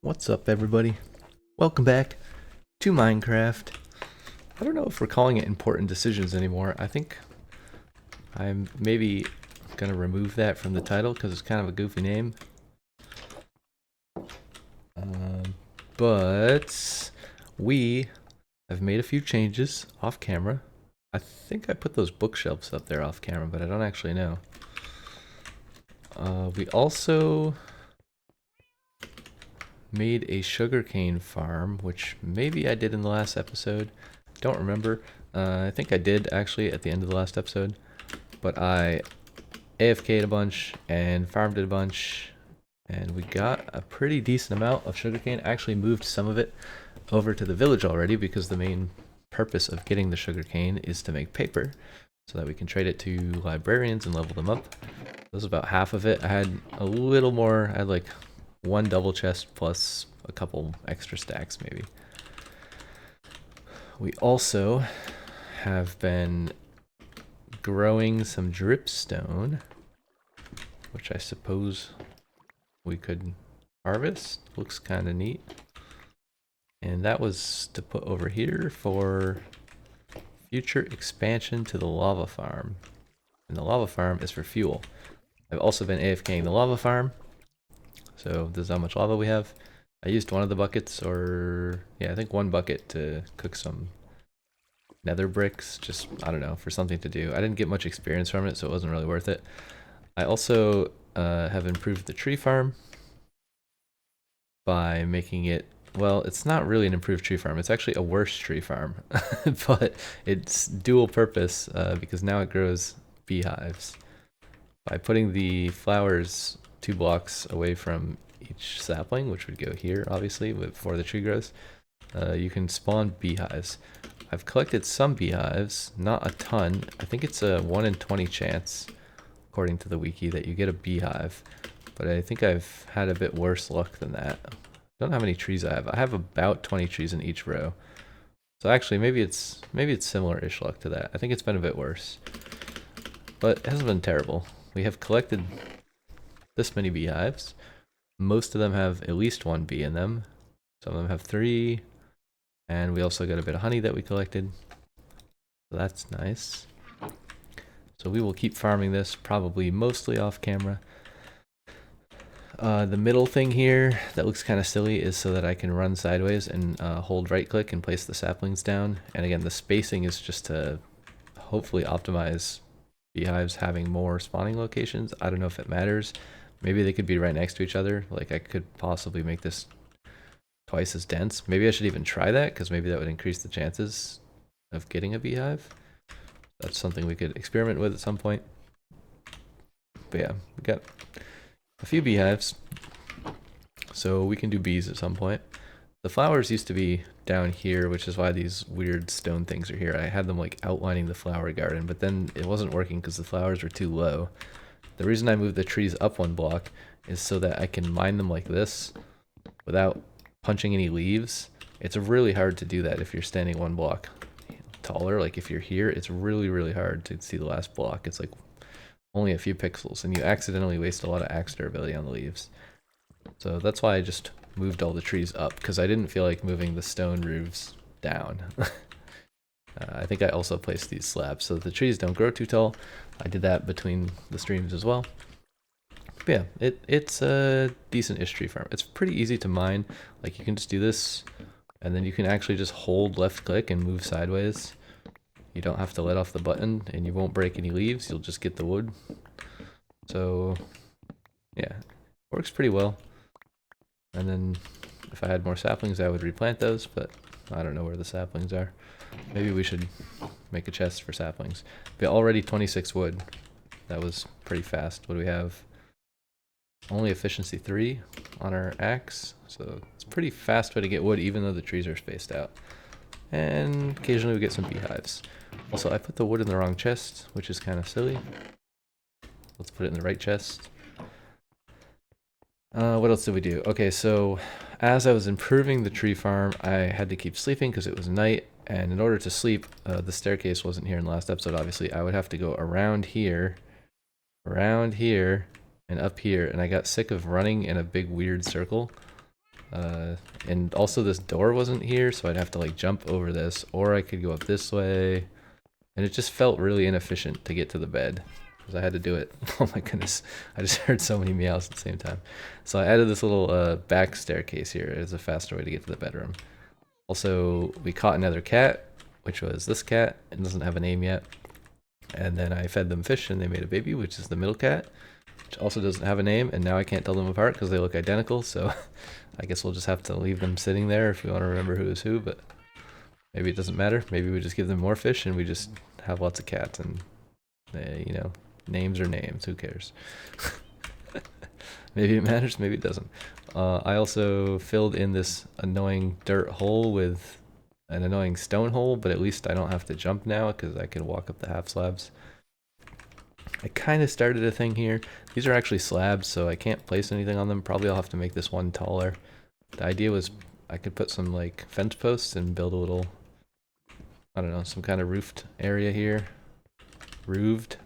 What's up, everybody? Welcome back to Minecraft. I don't know if we're calling it important decisions anymore. I think I'm maybe gonna remove that from the title because it's kind of a goofy name. But we have made a few changes off camera. I think I put those bookshelves up there off camera, but I don't actually know. We also made a sugarcane farm, which maybe I did in the last episode. Don't remember. I think I did actually at the end of the last episode, but I AFK'd a bunch and farmed it a bunch, and we got a pretty decent amount of sugarcane. I actually moved some of it over to the village already because the main purpose of getting the sugarcane is to make paper so that we can trade it to librarians and level them up. That was about half of it. I had a little more. I had like one double chest plus a couple extra stacks maybe. We also have been growing some dripstone, which I suppose we could harvest. Looks kind of neat. And that was to put over here for future expansion to the lava farm. And the lava farm is for fuel. I've also been AFKing the lava farm. So this is how much lava we have. I used one of the buckets, or yeah, I think one bucket to cook some nether bricks, just, I don't know, for something to do. I didn't get much experience from it, so it wasn't really worth it. I also have improved the tree farm by making it, well, it's not really an improved tree farm, it's actually a worse tree farm, but it's dual purpose because now it grows beehives. By putting the flowers 2 blocks away from each sapling, which would go here, obviously, before the tree grows, you can spawn beehives. I've collected some beehives, not a ton. I think it's a 1 in 20 chance, according to the wiki, that you get a beehive. But I think I've had a bit worse luck than that. I don't know how many trees I have. I have about 20 trees in each row. So actually, maybe it's similar-ish luck to that. I think it's been a bit worse. But it hasn't been terrible. We have collected this many beehives. Most of them have at least 1 bee in them. Some of them have 3. And we also got a bit of honey that we collected. So that's nice. So we will keep farming this, probably mostly off camera. The middle thing here that looks kind of silly is so that I can run sideways and hold right click and place the saplings down. And again, the spacing is just to hopefully optimize beehives having more spawning locations. I don't know if it matters. Maybe they could be right next to each other. Like I could possibly make this twice as dense. Maybe I should even try that because maybe that would increase the chances of getting a beehive. That's something we could experiment with at some point. But yeah, we got a few beehives, so we can do bees at some point. The flowers used to be down here, which is why these weird stone things are here. I had them like outlining the flower garden, but then it wasn't working because the flowers were too low. The reason I moved the trees up 1 block is so that I can mine them like this without punching any leaves. It's really hard to do that if you're standing 1 block taller. Like if you're here, it's really hard to see the last block. It's like only a few pixels, and you accidentally waste a lot of axe durability on the leaves. So that's why I just moved all the trees up, because I didn't feel like moving the stone roofs down. I think I also placed these slabs so that the trees don't grow too tall. I did that between the streams as well. But yeah, it's a decent-ish tree farm. It's pretty easy to mine. Like you can just do this, and then you can actually just hold left click and move sideways. You don't have to let off the button, and you won't break any leaves. You'll just get the wood. So yeah, works pretty well. And then if I had more saplings, I would replant those, but I don't know where the saplings are. Maybe we should make a chest for saplings. But already 26 wood. That was pretty fast. What do we have? Only efficiency 3 on our axe. So it's a pretty fast way to get wood, even though the trees are spaced out. And occasionally we get some beehives. Also, I put the wood in the wrong chest, which is kind of silly. Let's put it in the right chest. What else did we do? Okay, so as I was improving the tree farm, I had to keep sleeping because it was night. And in order to sleep, the staircase wasn't here in the last episode, obviously. I would have to go around here, and up here. And I got sick of running in a big weird circle. And also this door wasn't here, so I'd have to like jump over this, or I could go up this way. And it just felt really inefficient to get to the bed, because I had to do it. Oh my goodness, I just heard so many meows at the same time. So I added this little back staircase here as a faster way to get to the bedroom. Also, we caught another cat, which was this cat. It doesn't have a name yet. And then I fed them fish and they made a baby, which is the middle cat, which also doesn't have a name. And now I can't tell them apart because they look identical. So I guess we'll just have to leave them sitting there if we want to remember who is who. But maybe it doesn't matter. Maybe we just give them more fish and we just have lots of cats, and they, you know, names are names. Who cares? Maybe it matters, maybe it doesn't. I also filled in this annoying dirt hole with an annoying stone hole, but at least I don't have to jump now because I can walk up the half slabs. I kind of started a thing here. These are actually slabs, so I can't place anything on them. Probably I'll have to make this one taller. The idea was I could put some like fence posts and build a little, I don't know, some kind of roofed area here. Roofed.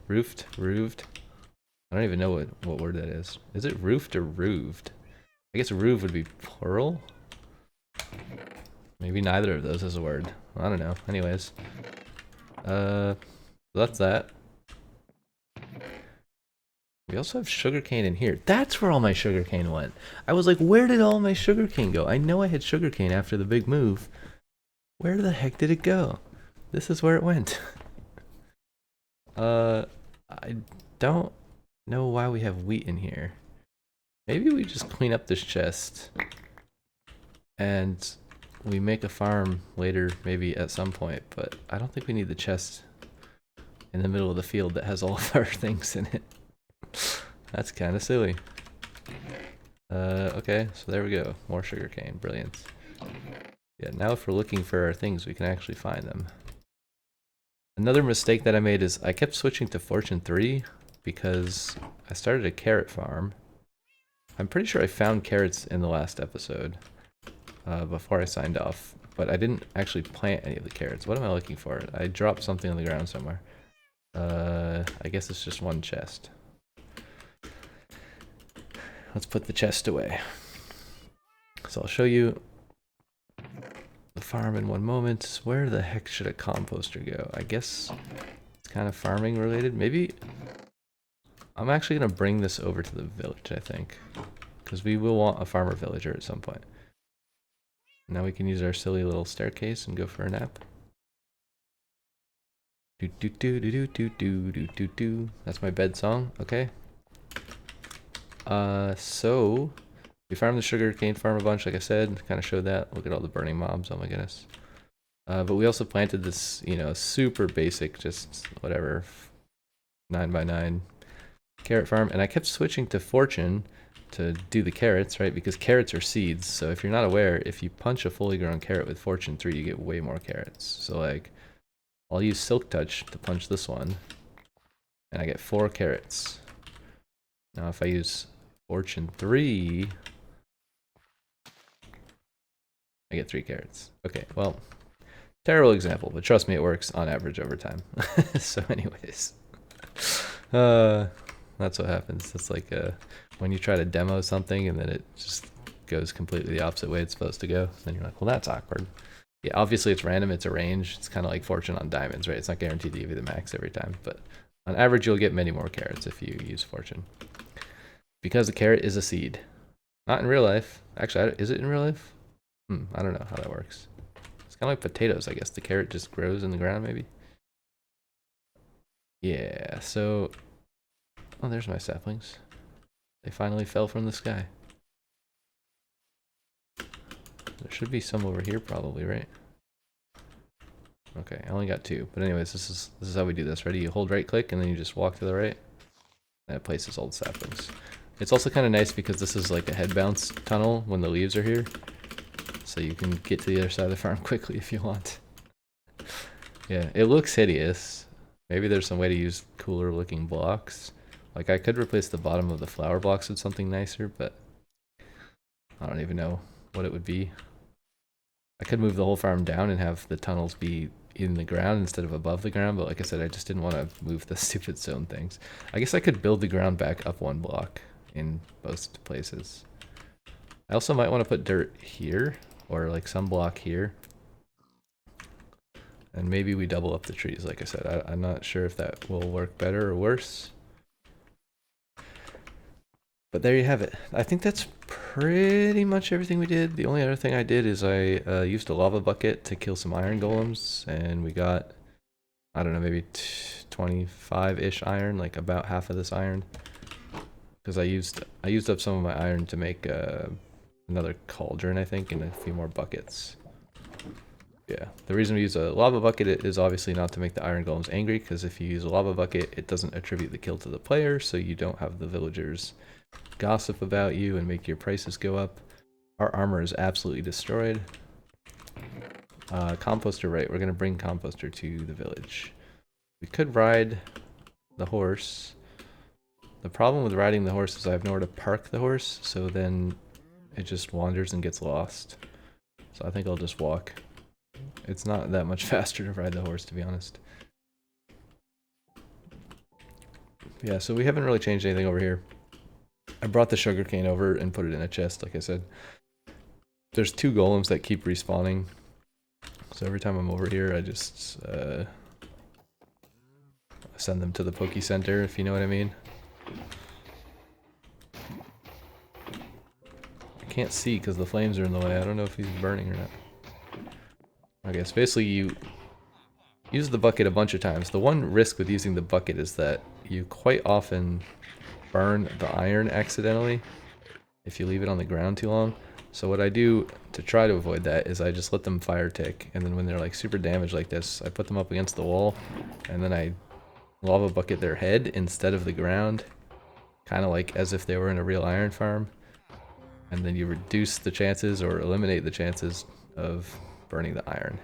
I don't even know what word that is. Is it roofed or roofed? I guess roof would be plural. Maybe neither of those is a word. I don't know. Anyways. That's that. We also have sugarcane in here. That's where all my sugarcane went. I was like, where did all my sugarcane go? I know I had sugarcane after the big move. Where the heck did it go? This is where it went. I don't know why we have wheat in here. Maybe we just clean up this chest and we make a farm later, maybe at some point, but I don't think we need the chest in the middle of the field that has all of our things in it. That's kind of silly. Okay, so there we go. More sugarcane. Brilliant. Yeah, now if we're looking for our things, we can actually find them. Another mistake that I made is I kept switching to Fortune 3 because I started a carrot farm. I'm pretty sure I found carrots in the last episode before I signed off, but I didn't actually plant any of the carrots. What am I looking for? I dropped something on the ground somewhere. I guess it's just one chest. Let's put the chest away. So I'll show you the farm in one moment. Where the heck should a composter go? I guess it's kind of farming related. Maybe I'm actually going to bring this over to the village, I think, because we will want a farmer villager at some point. Now we can use our silly little staircase and go for a nap. Do do do do do do do do do. That's my bed song. Okay. So we farmed the sugarcane farm a bunch, like I said. Kind of showed that. Look at all the burning mobs. Oh my goodness. But we also planted this, you know, super basic, just whatever, 9x9 carrot farm, and I kept switching to Fortune to do the carrots, right? Because carrots are seeds. So if you're not aware, if you punch a fully grown carrot with Fortune 3, you get way more carrots. So like, I'll use Silk Touch to punch this one, and I get 4 carrots. Now if I use Fortune 3, I get 3 carrots. Okay, well, terrible example, but trust me, it works on average over time. So anyways, that's what happens. It's like when you try to demo something and then it just goes completely the opposite way it's supposed to go. Then you're like, well, that's awkward. Yeah, obviously it's random, it's a range. It's kind of like Fortune on diamonds, right? It's not guaranteed to give you the max every time, but on average you'll get many more carrots if you use Fortune. Because the carrot is a seed. Not in real life. Actually, is it in real life? I don't know how that works. It's kind of like potatoes, I guess. The carrot just grows in the ground, maybe? Yeah, so... Oh, there's my saplings. They finally fell from the sky. There should be some over here probably, right? Okay, I only got 2. But anyways, this is how we do this. Ready? You hold right click and then you just walk to the right. And it places all the saplings. It's also kind of nice because this is like a head bounce tunnel when the leaves are here. So you can get to the other side of the farm quickly if you want. Yeah, it looks hideous. Maybe there's some way to use cooler looking blocks. Like I could replace the bottom of the flower blocks with something nicer, but I don't even know what it would be. I could move the whole farm down and have the tunnels be in the ground instead of above the ground, but like I said, I just didn't want to move the stupid stone things. I guess I could build the ground back up 1 block in most places. I also might want to put dirt here, or like some block here. And maybe we double up the trees, like I said. I'm not sure if that will work better or worse. But there you have it. I think that's pretty much everything we did. The only other thing I did is I used a lava bucket to kill some iron golems, and we got, I don't know, maybe 25-ish iron, like about half of this iron. Because I used up some of my iron to make another cauldron, I think, and a few more buckets. Yeah, the reason we use a lava bucket is obviously not to make the iron golems angry, because if you use a lava bucket, it doesn't attribute the kill to the player, so you don't have the villagers gossip about you and make your prices go up. Our armor is absolutely destroyed. Composter, right, we're going to bring Composter to the village. We could ride the horse. The problem with riding the horse is I have nowhere to park the horse, so then it just wanders and gets lost. So I think I'll just walk. It's not that much faster to ride the horse, to be honest. Yeah, so we haven't really changed anything over here. I brought the sugarcane over and put it in a chest, like I said. There's 2 golems that keep respawning. So every time I'm over here, I just send them to the Poke Center, if you know what I mean. I can't see because the flames are in the way. I don't know if he's burning or not. Okay, so basically you use the bucket a bunch of times. The one risk with using the bucket is that you quite often burn the iron accidentally if you leave it on the ground too long. So what I do to try to avoid that is I just let them fire tick, and then when they're like super damaged like this, I put them up against the wall, and then I lava bucket their head instead of the ground, kind of like as if they were in a real iron farm. And then you reduce the chances or eliminate the chances of burning the iron.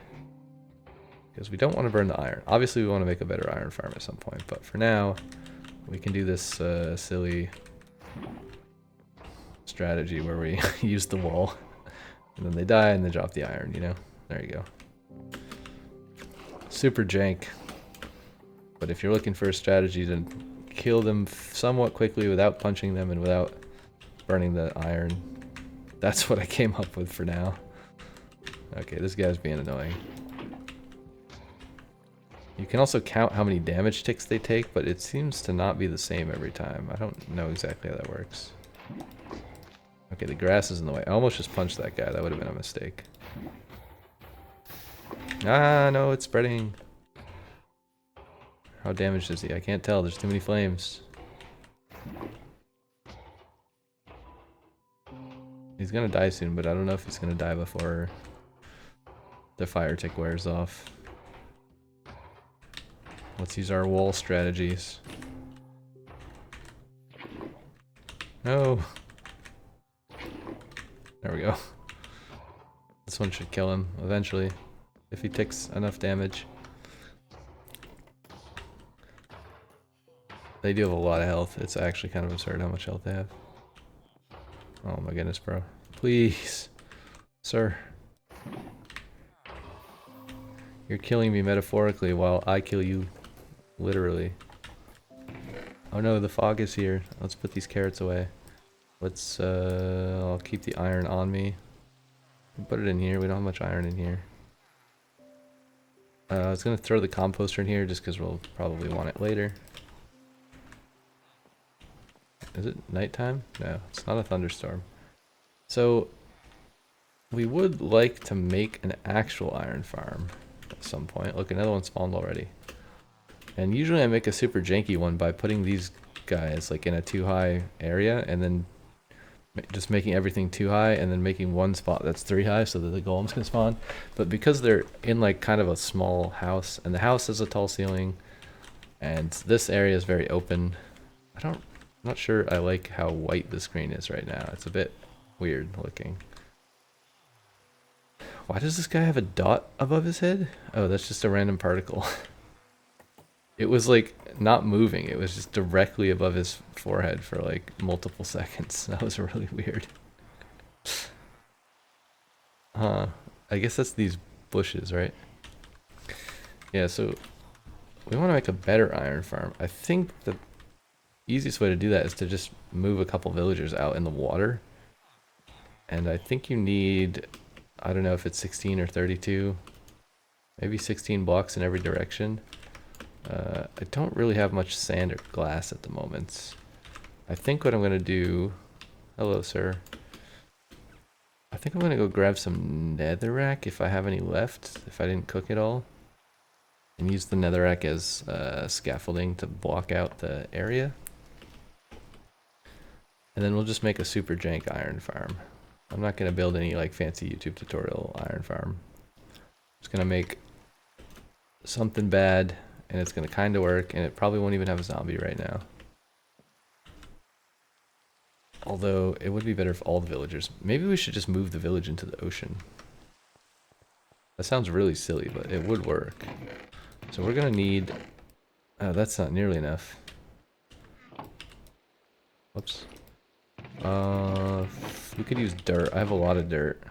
Because we don't want to burn the iron. Obviously we want to make a better iron farm at some point, but for now, we can do this silly strategy where we use the wall, and then they die and they drop the iron, you know? There you go. Super jank. But if you're looking for a strategy to kill them somewhat quickly without punching them and without burning the iron, that's what I came up with for now. Okay, this guy's being annoying. You can also count how many damage ticks they take, but it seems to not be the same every time. I don't know exactly how that works. Okay, the grass is in the way. I almost just punched that guy. That would have been a mistake. Ah, no, it's spreading. How damaged is he? I can't tell. There's too many flames. He's gonna die soon, but I don't know if he's gonna die before the fire tick wears off. Let's use our wall strategies. No. There we go. This one should kill him eventually, if he takes enough damage. They do have a lot of health. It's actually kind of absurd how much health they have. Oh my goodness, bro. Please. Sir. You're killing me metaphorically while I kill you literally. Oh no, the fog is here. Let's put these carrots away. Let's, I'll keep the iron on me. Put it in here. We don't have much iron in here. I was gonna throw the composter in here just because we'll probably want it later. Is it nighttime? No, it's not a thunderstorm. So, we would like to make an actual iron farm at some point. Look, another one spawned already. And usually I make a super janky one by putting these guys like in a too high area and then just making everything too high and then making one spot that's 3 high so that the golems can spawn. But because they're in like kind of a small house and the house has a tall ceiling and this area is very open, I'm not sure I like how white the screen is right now. It's a bit weird looking. Why does this guy have a dot above his head? Oh, that's just a random particle. It was like not moving. It was just directly above his forehead for like multiple seconds. That was really weird. I guess that's these bushes, right? Yeah, so we want to make a better iron farm. I think the easiest way to do that is to just move a couple villagers out in the water And I think you need, I don't know if it's 16 or 32, maybe 16 blocks in every direction. I don't really have much sand or glass at the moment. I think what I'm going to do... Hello, sir. I think I'm going to go grab some netherrack if I have any left, if I didn't cook it all. And use the netherrack as scaffolding to block out the area. And then we'll just make a super jank iron farm. I'm not going to build any like fancy YouTube tutorial iron farm. Just going to make something bad, and it's going to kind of work, and it probably won't even have a zombie right now. Although, it would be better if all the villagers... Maybe we should just move the village into the ocean. That sounds really silly, but it would work. So we're going to need... Oh, that's not nearly enough. Whoops. We could use dirt. I have a lot of dirt.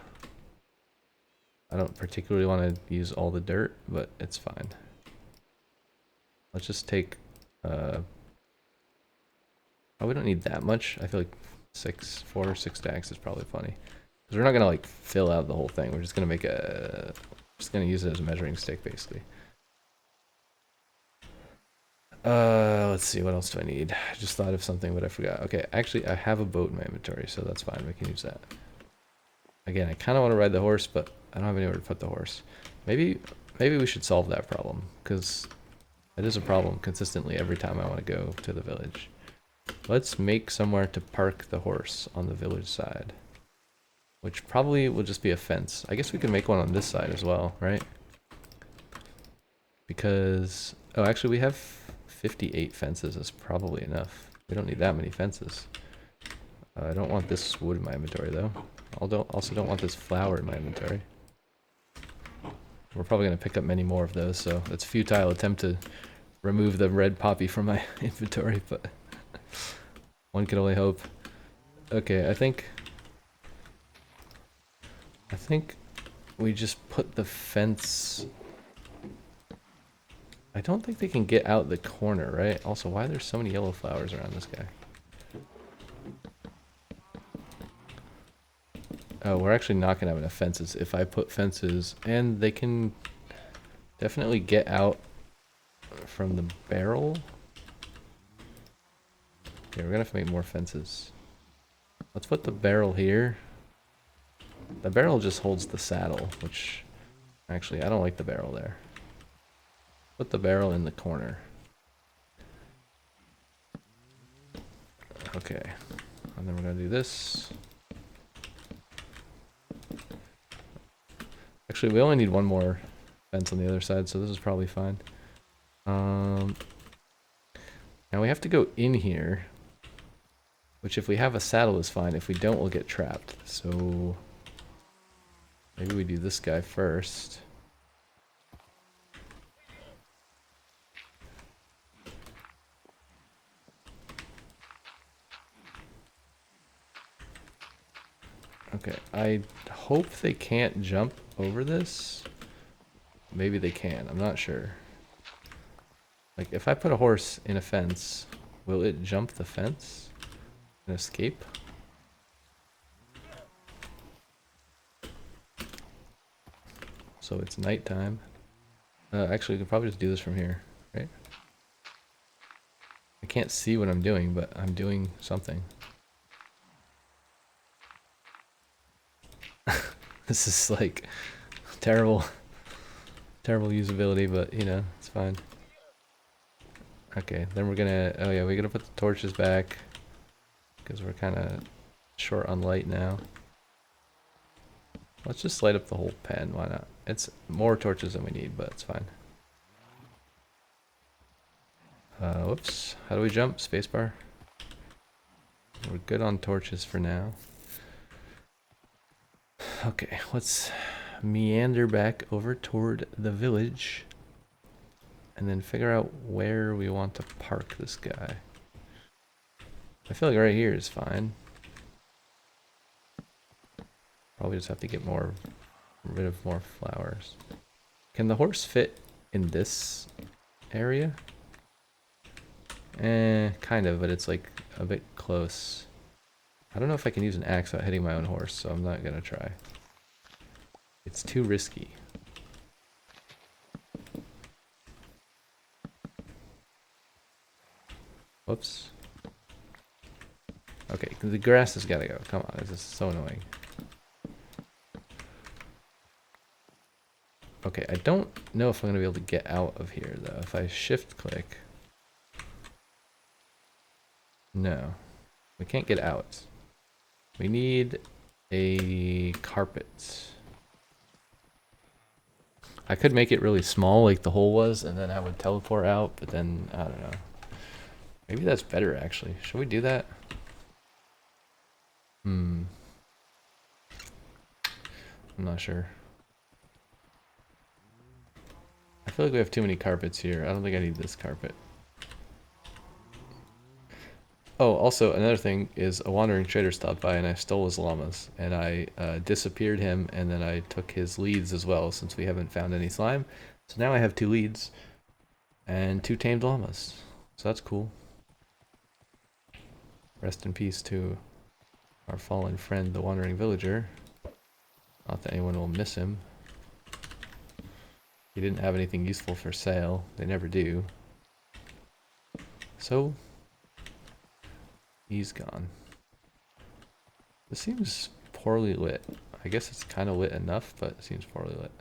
I don't particularly want to use all the dirt, but it's fine. Let's just take... Oh, we don't need that much. I feel like 4 or 6 stacks is probably plenty. Because we're not going to like fill out the whole thing. We're just going to make a... Just going to use it as a measuring stick, basically. Let's see, what else do I need? I just thought of something, but I forgot. Okay, actually, I have a boat in my inventory, so that's fine. We can use that. Again, I kind of want to ride the horse, but I don't have anywhere to put the horse. Maybe we should solve that problem, because it is a problem consistently every time I want to go to the village. Let's make somewhere to park the horse on the village side, which probably will just be a fence. I guess we can make one on this side as well, right? Because... Oh, actually, we have 58 fences. That's probably enough. We don't need that many fences. I don't want this wood in my inventory, though. I also don't want this flour in my inventory. We're probably going to pick up many more of those, so it's a futile attempt to remove the red poppy from my inventory, but one can only hope. Okay, I think we just put the fence... I don't think they can get out the corner, right? Also, why are there so many yellow flowers around this guy? Oh, we're actually not going to have enough fences. If I put fences... And they can definitely get out from the barrel. Okay, we're going to have to make more fences. Let's put the barrel here. The barrel just holds the saddle, which... Actually, I don't like the barrel there. Put the barrel in the corner. Okay. And then we're going to do this. Actually, we only need one more fence on the other side, so this is probably fine. Now we have to go in here, which if we have a saddle is fine. If we don't, we'll get trapped. So maybe we do this guy first. Okay, I hope they can't jump over this. Maybe they can, I'm not sure. Like, if I put a horse in a fence, will it jump the fence and escape? So it's nighttime. Actually, we could probably just do this from here, right? I can't see what I'm doing, but I'm doing something. This is like terrible usability, but you know, it's fine. Okay, then we're gonna, oh yeah, we're gonna put the torches back because we're kind of short on light now. Let's just light up the whole pen, why not? It's more torches than we need, but it's fine. Whoops, how do we jump? Spacebar? We're good on torches for now. Okay, let's meander back over toward the village and then figure out where we want to park this guy. I feel like right here is fine. Probably just have to get rid of more flowers. Can the horse fit in this area? Kind of, but it's like a bit close. I don't know if I can use an axe without hitting my own horse, so I'm not gonna try. It's too risky. Whoops. Okay, the grass has gotta go. Come on, this is so annoying. Okay, I don't know if I'm gonna be able to get out of here though. If I shift click. No. We can't get out. We need a carpet. I could make it really small like the hole was, and then I would teleport out, but then, I don't know. Maybe that's better actually. Should we do that? I'm not sure. I feel like we have too many carpets here. I don't think I need this carpet. Oh, also another thing is a wandering trader stopped by and I stole his llamas. And I disappeared him and then I took his leads as well since we haven't found any slime. So now I have 2 leads and 2 tamed llamas. So that's cool. Rest in peace to our fallen friend, the wandering villager. Not that anyone will miss him. He didn't have anything useful for sale. They never do. So he's gone. This seems poorly lit. I guess it's kind of lit enough, but it seems poorly lit.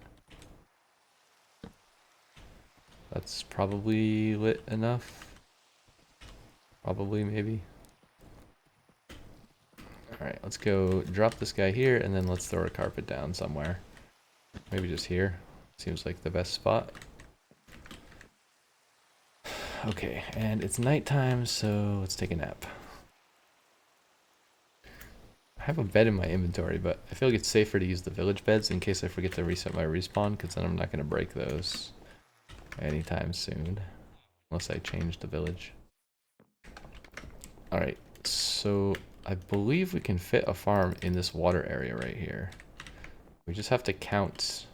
That's probably lit enough. Probably, maybe. Alright, let's go drop this guy here, and then let's throw a carpet down somewhere. Maybe just here. Seems like the best spot. Okay, and it's nighttime, so let's take a nap. I have a bed in my inventory, but I feel like it's safer to use the village beds in case I forget to reset my respawn, because then I'm not going to break those anytime soon. Unless I change the village. Alright, so I believe we can fit a farm in this water area right here. We just have to count,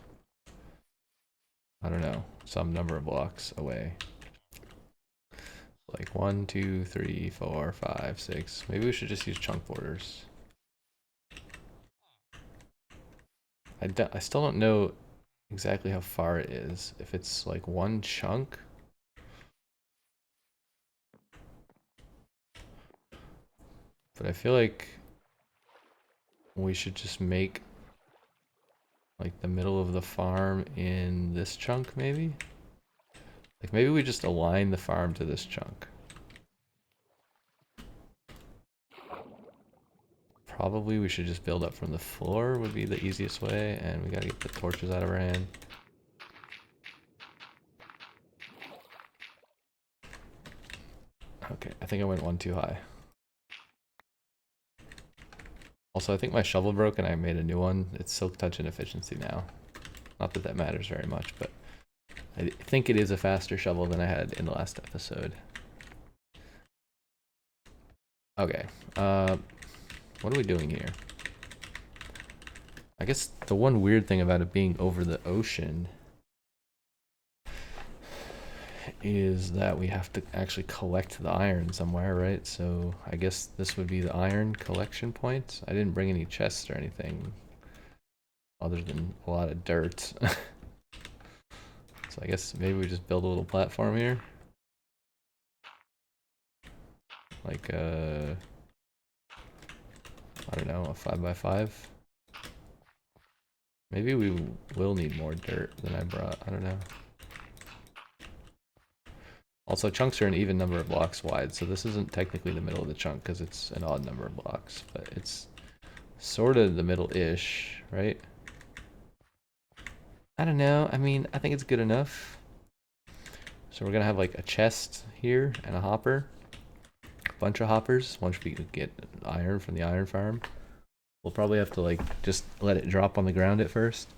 I don't know, some number of blocks away. Like 1, 2, 3, 4, 5, 6. Maybe we should just use chunk borders. I still don't know exactly how far it is. If it's like 1 chunk. But I feel like we should just make like the middle of the farm in this chunk maybe? Like maybe we just align the farm to this chunk. Probably we should just build up from the floor would be the easiest way, and we gotta get the torches out of our hand. Okay, I think I went 1 too high. Also, I think my shovel broke and I made a new one. It's Silk Touch and Efficiency now. Not that that matters very much, but I think it is a faster shovel than I had in the last episode. Okay, what are we doing here? I guess the one weird thing about it being over the ocean is that we have to actually collect the iron somewhere, right? So I guess this would be the iron collection point. I didn't bring any chests or anything other than a lot of dirt. So I guess maybe we just build a little platform here. Like I don't know, a 5x5. Maybe we will need more dirt than I brought, I don't know. Also, chunks are an even number of blocks wide, so this isn't technically the middle of the chunk because it's an odd number of blocks, but it's sort of the middle-ish, right? I don't know. I mean, I think it's good enough. So we're gonna have like a chest here and a hopper. A bunch of hoppers once we get iron from the iron farm. We'll probably have to like just let it drop on the ground at first.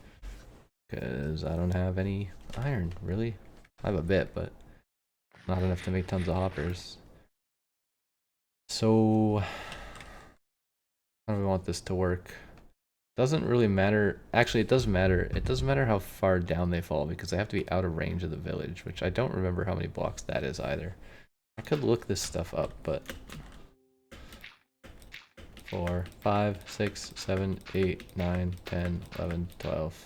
Because I don't have any iron, really. I have a bit, but not enough to make tons of hoppers. So how do we want this to work? Doesn't really matter. Actually, it does matter. It doesn't matter how far down they fall because they have to be out of range of the village, which I don't remember how many blocks that is either. I could look this stuff up, but 4, 5, 6, 7, 8, 9, 10, 11, 12.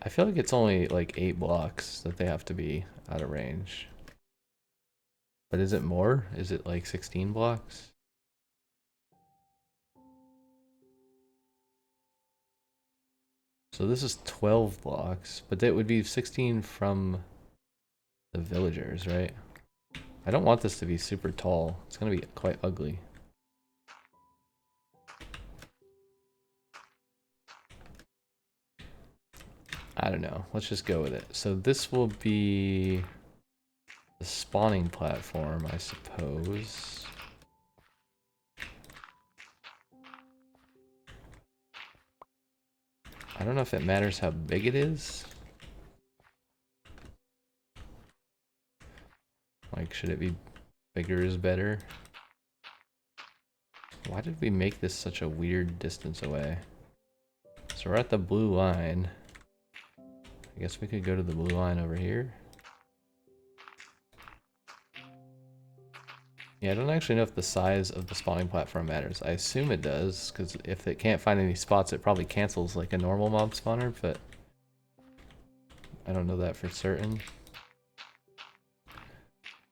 I feel like it's only like 8 blocks that they have to be out of range. But is it more? Is it like 16 blocks? So this is 12 blocks, but that would be 16 from the villagers, right? I don't want this to be super tall. It's gonna be quite ugly. I don't know. Let's just go with it. So this will be the spawning platform, I suppose. I don't know if it matters how big it is. Like, should it be bigger is better? Why did we make this such a weird distance away? So we're at the blue line. I guess we could go to the blue line over here. Yeah, I don't actually know if the size of the spawning platform matters. I assume it does, because if it can't find any spots, it probably cancels like a normal mob spawner, but I don't know that for certain.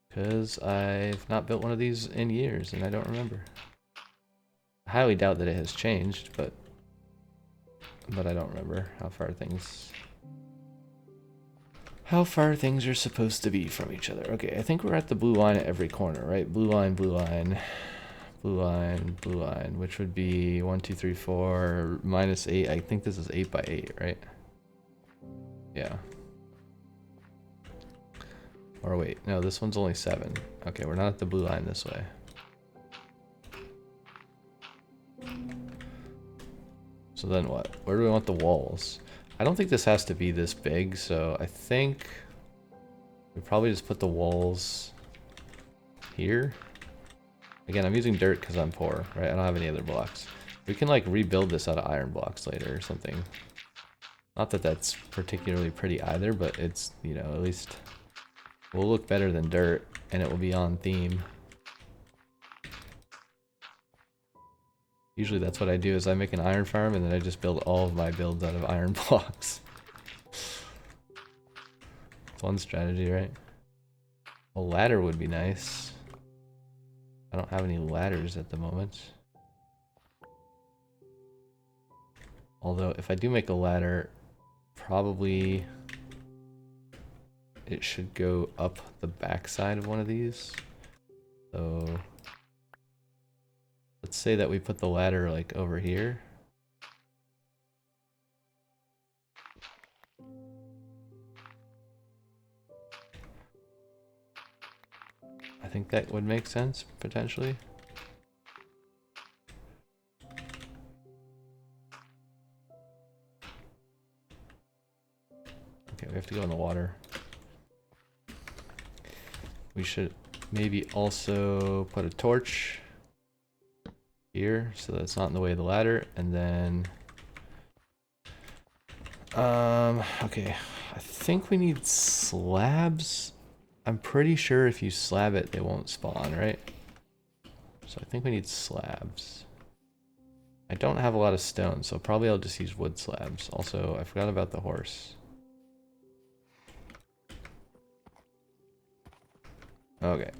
Because I've not built one of these in years, and I don't remember. I highly doubt that it has changed, but I don't remember how far things are supposed to be from each other. Okay, I think we're at the blue line at every corner, right? Blue line, blue line, blue line, blue line, which would be 1, 2, 3, 4, -8. I think this is 8 by 8, right? Yeah. Or wait, no, this one's only 7. Okay, we're not at the blue line this way. So then what? Where do we want the walls? I don't think this has to be this big, so I think we probably just put the walls here. Again, I'm using dirt because I'm poor, right? I don't have any other blocks. We can like rebuild this out of iron blocks later or something. Not that that's particularly pretty either, but it's, you know, at least will look better than dirt and it will be on theme. Usually that's what I do is I make an iron farm and then I just build all of my builds out of iron blocks. One strategy, right? A ladder would be nice. I don't have any ladders at the moment. Although if I do make a ladder, probably it should go up the backside of one of these. So let's say that we put the ladder like over here. I think that would make sense, potentially. Okay, we have to go in the water. We should maybe also put a torch here so that it's not in the way of the ladder, and then okay, I think we need slabs. I'm pretty sure if you slab it, they won't spawn, right? So I think we need slabs. I don't have a lot of stone, so probably I'll just use wood slabs. Also, I forgot about the horse. Okay.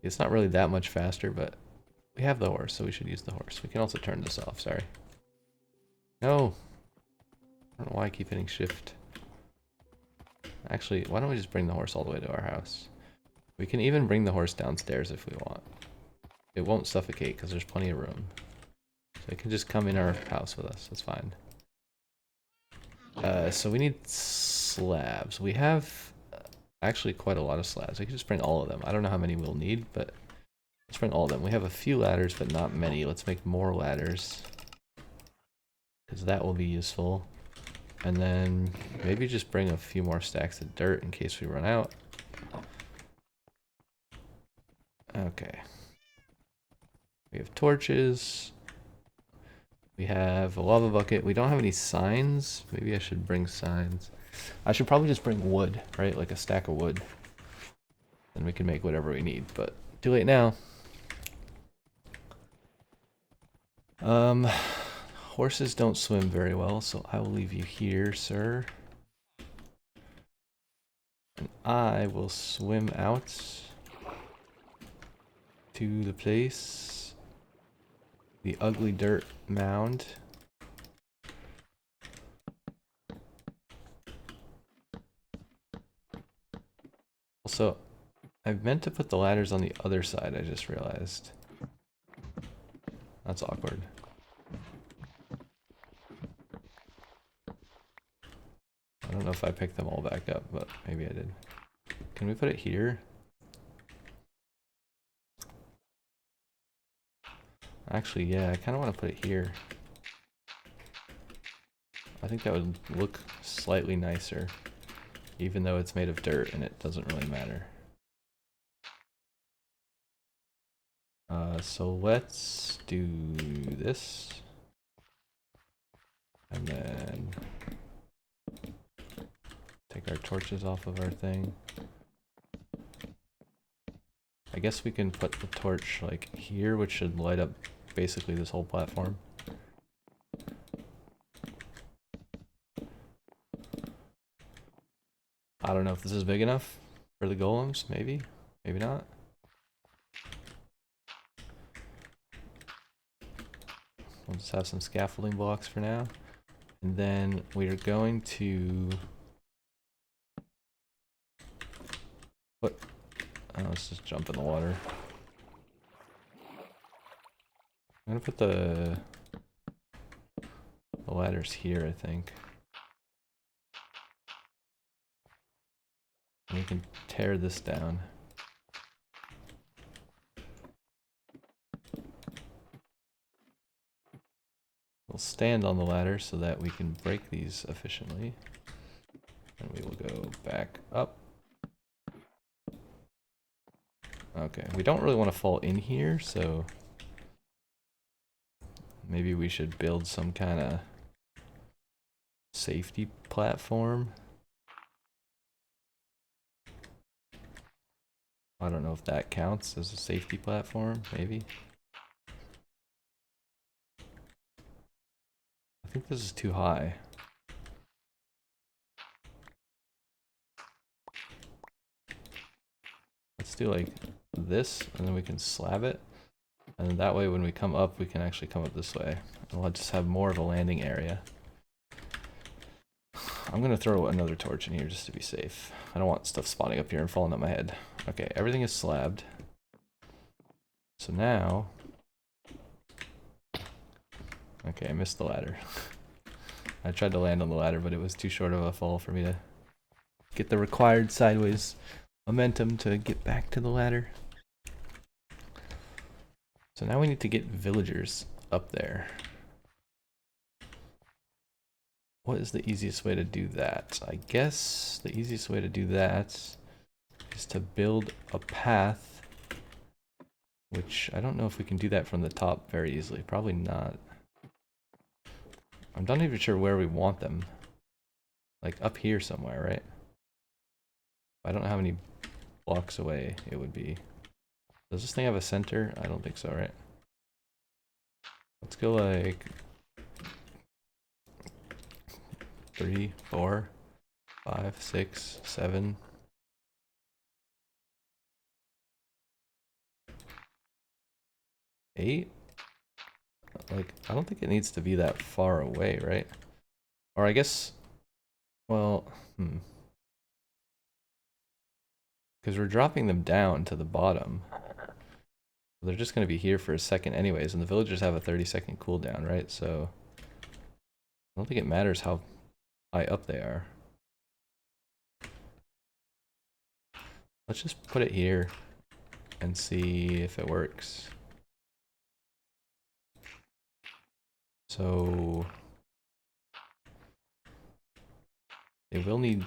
It's not really that much faster, but we have the horse, so we should use the horse. We can also turn this off, sorry. No! I don't know why I keep hitting shift. Actually, why don't we just bring the horse all the way to our house? We can even bring the horse downstairs if we want. It won't suffocate because there's plenty of room. So it can just come in our house with us, that's fine. So we need slabs. We have actually quite a lot of slabs. I can just bring all of them. I don't know how many we'll need, but let's bring all of them. We have a few ladders, but not many. Let's make more ladders, because that will be useful. And then maybe just bring a few more stacks of dirt in case we run out. Okay. We have torches. We have a lava bucket. We don't have any signs. Maybe I should bring signs. I should probably just bring wood, right? Like a stack of wood. Then we can make whatever we need, but too late now. Horses don't swim very well, so I will leave you here, sir. And I will swim out to the place. The ugly dirt mound. Also, I meant to put the ladders on the other side, I just realized. That's awkward. I don't know if I picked them all back up, but maybe I did. Can we put it here? Actually, yeah, I kind of want to put it here. I think that would look slightly nicer, even though it's made of dirt and it doesn't really matter. So let's do this. And then take our torches off of our thing. I guess we can put the torch like here, which should light up basically this whole platform. I don't know if this is big enough for the golems, maybe, maybe not. We'll just have some scaffolding blocks for now. And then we are going to... What? Oh, let's just jump in the water. I'm gonna put the ladders here, I think. And we can tear this down. We'll stand on the ladder so that we can break these efficiently. And we will go back up. Okay, we don't really want to fall in here, so maybe we should build some kind of safety platform. I don't know if that counts as a safety platform, maybe. I think this is too high. Let's do like this, and then we can slab it. And then that way when we come up, we can actually come up this way. And we'll just have more of a landing area. I'm gonna throw another torch in here just to be safe. I don't want stuff spawning up here and falling on my head. Okay, everything is slabbed. So now... Okay, I missed the ladder. I tried to land on the ladder, but it was too short of a fall for me to get the required sideways momentum to get back to the ladder. So now we need to get villagers up there. What is the easiest way to do that? I guess the easiest way to do that is to build a path, which I don't know if we can do that from the top very easily. Probably not. I'm not even sure where we want them. Like up here somewhere, right? I don't know how many blocks away it would be. Does this thing have a center? I don't think so, right? Let's go like 3, 4, 5, 6, 7. Eight? Like, I don't think it needs to be that far away, right? Or I guess, well, because we're dropping them down to the bottom. They're just going to be here for a second anyways, and the villagers have a 30-second cooldown, right? So I don't think it matters how high up they are. Let's just put it here and see if it works. So they will need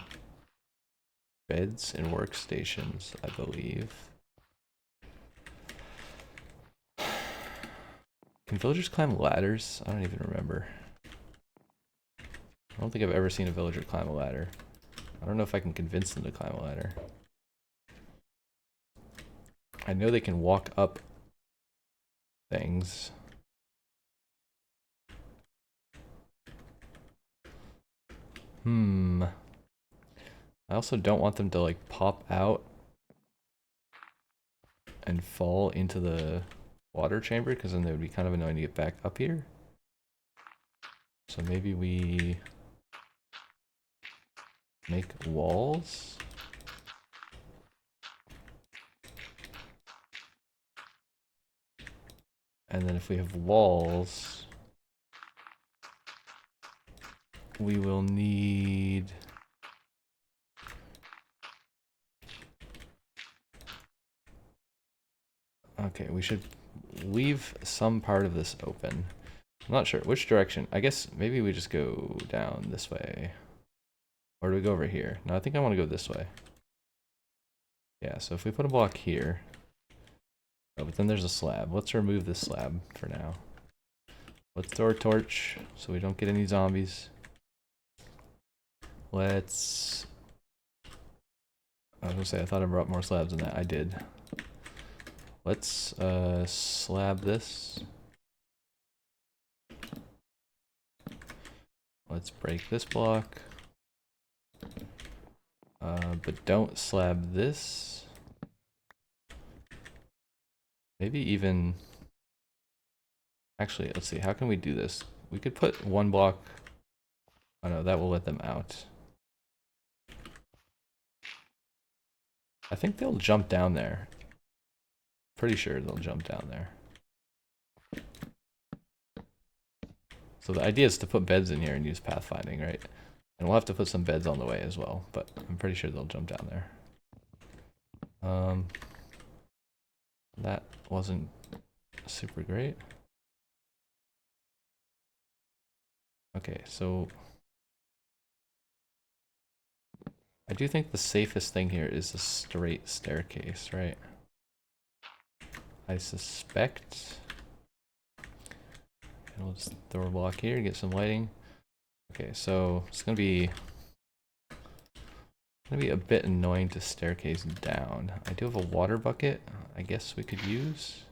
beds and workstations, I believe. Can villagers climb ladders? I don't even remember. I don't think I've ever seen a villager climb a ladder. I don't know if I can convince them to climb a ladder. I know they can walk up things. I also don't want them to like pop out and fall into the water chamber, because then they would be kind of annoying to get back up here. So maybe we make walls. And then if we have walls, we will need... Okay, we should leave some part of this open. I'm not sure which direction. I guess maybe we just go down this way. Or do we go over here? No, I think I want to go this way. Yeah, so if we put a block here. Oh, but then there's a slab. Let's remove this slab for now. Let's throw a torch so we don't get any zombies. Let's... I was gonna say, I thought I brought more slabs than that. I did. Let's slab this. Let's break this block. But don't slab this. Maybe even... Actually, let's see. How can we do this? We could put one block... Oh no, that will let them out. I think they'll jump down there. Pretty sure they'll jump down there. So the idea is to put beds in here and use pathfinding, right? And we'll have to put some beds on the way as well, but I'm pretty sure they'll jump down there. That wasn't super great. Okay, so I do think the safest thing here is a straight staircase, right? I suspect. And we'll just throw a block here, get some lighting. Okay, so it's gonna be a bit annoying to staircase down. I do have a water bucket. I guess we could use.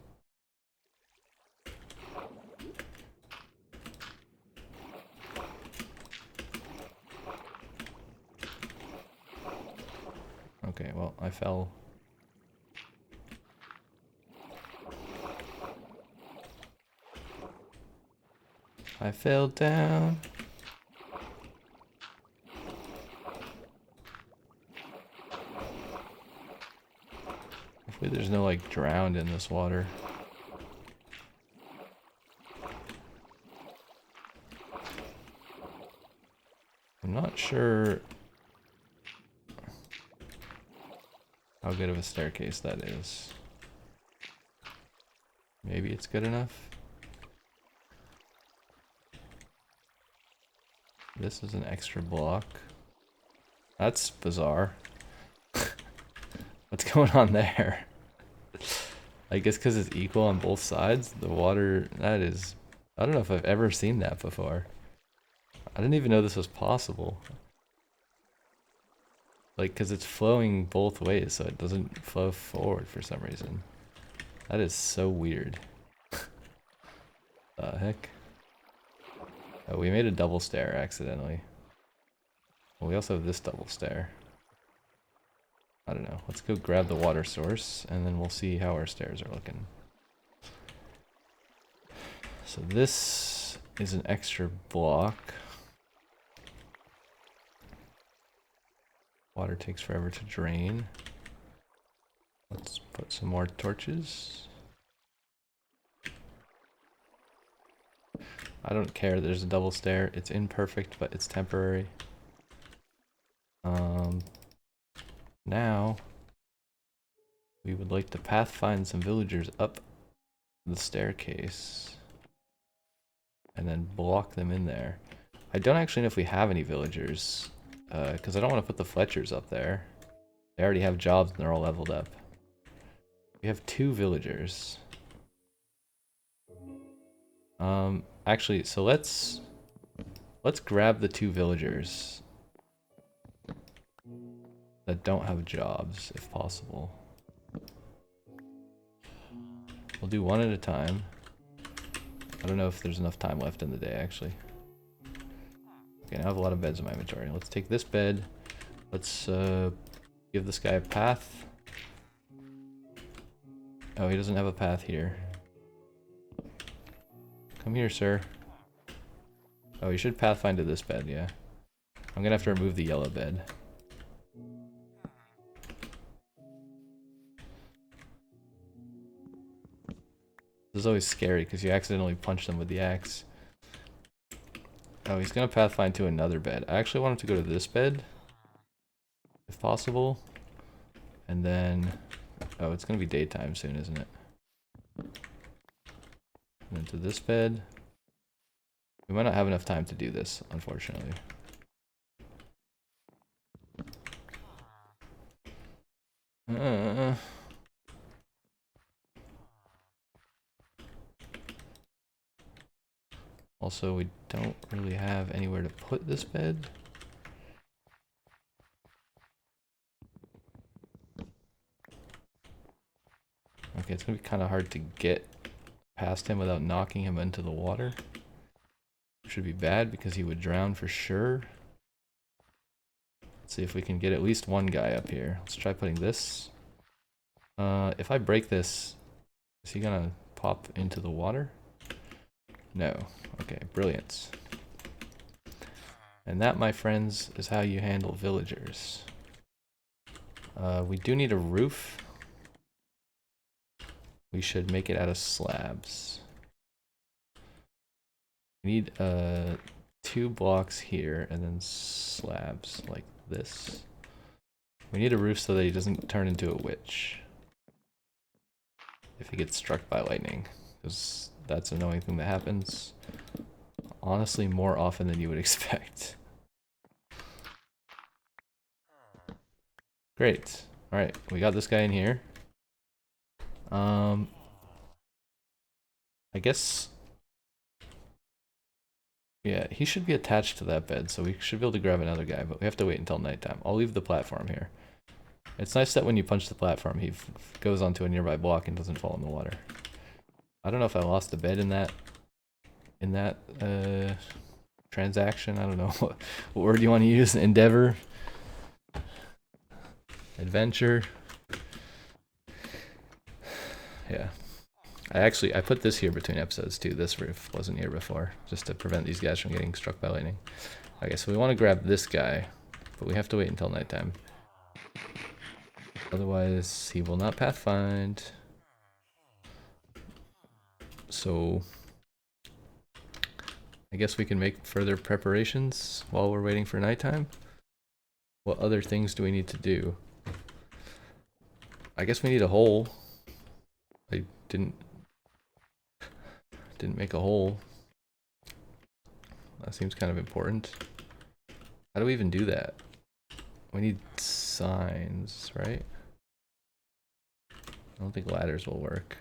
Okay, well, I fell. I fell down. Hopefully there's no, like, drowned in this water. I'm not sure how good of a staircase that is. Maybe it's good enough. This is an extra block. That's bizarre. What's going on there? I guess because it's equal on both sides, the water, that is... I don't know if I've ever seen that before. I didn't even know this was possible. Like, because it's flowing both ways, so it doesn't flow forward for some reason. That is so weird. The heck? Oh, we made a double stair accidentally. Well, we also have this double stair. I don't know. Let's go grab the water source, and then we'll see how our stairs are looking. So this is an extra block. Water takes forever to drain. Let's put some more torches. I don't care, there's a double stair. It's imperfect, but it's temporary. Now, we would like to pathfind some villagers up the staircase. And then block them in there. I don't actually know if we have any villagers. Because I don't want to put the Fletchers up there. They already have jobs and they're all leveled up. We have 2 villagers. Actually, so let's grab the 2 villagers. that don't have jobs, if possible. We'll do one at a time. I don't know if there's enough time left in the day, actually. Okay, now I have a lot of beds in my inventory. Let's take this bed. Let's give this guy a path. Oh, he doesn't have a path here. Come here, sir. Oh, you should pathfind to this bed, yeah. I'm gonna have to remove the yellow bed. This is always scary because you accidentally punch them with the axe. Oh, he's gonna pathfind to another bed. I actually want him to go to this bed, if possible. And then, oh, it's gonna be daytime soon, isn't it? And then to this bed. We might not have enough time to do this, unfortunately. Also, we don't really have anywhere to put this bed. Okay, it's gonna be kind of hard to get past him without knocking him into the water. Should be bad because he would drown for sure. Let's see if we can get at least one guy up here. Let's try putting this. If I break this, is he gonna pop into the water? No. Okay, brilliant. And that, my friends, is how you handle villagers. We do need a roof. We should make it out of slabs. We need 2 blocks here and then slabs like this. We need a roof so that he doesn't turn into a witch if he gets struck by lightning, because that's an annoying thing that happens, honestly, more often than you would expect. Great. Alright, we got this guy in here. I guess, yeah, he should be attached to that bed, so we should be able to grab another guy, but we have to wait until nighttime. I'll leave the platform here. It's nice that when you punch the platform, he goes onto a nearby block and doesn't fall in the water. I don't know if I lost a bed in that transaction. I don't know what word do you want to use. Endeavor, adventure. Yeah, I put this here between episodes too. This roof wasn't here before, just to prevent these guys from getting struck by lightning. Okay, so we want to grab this guy, but we have to wait until nighttime. Otherwise, he will not pathfind. So, I guess we can make further preparations while we're waiting for nighttime. What other things do we need to do? I guess we need a hole. I didn't make a hole. That seems kind of important. How do we even do that? We need signs, right? I don't think ladders will work.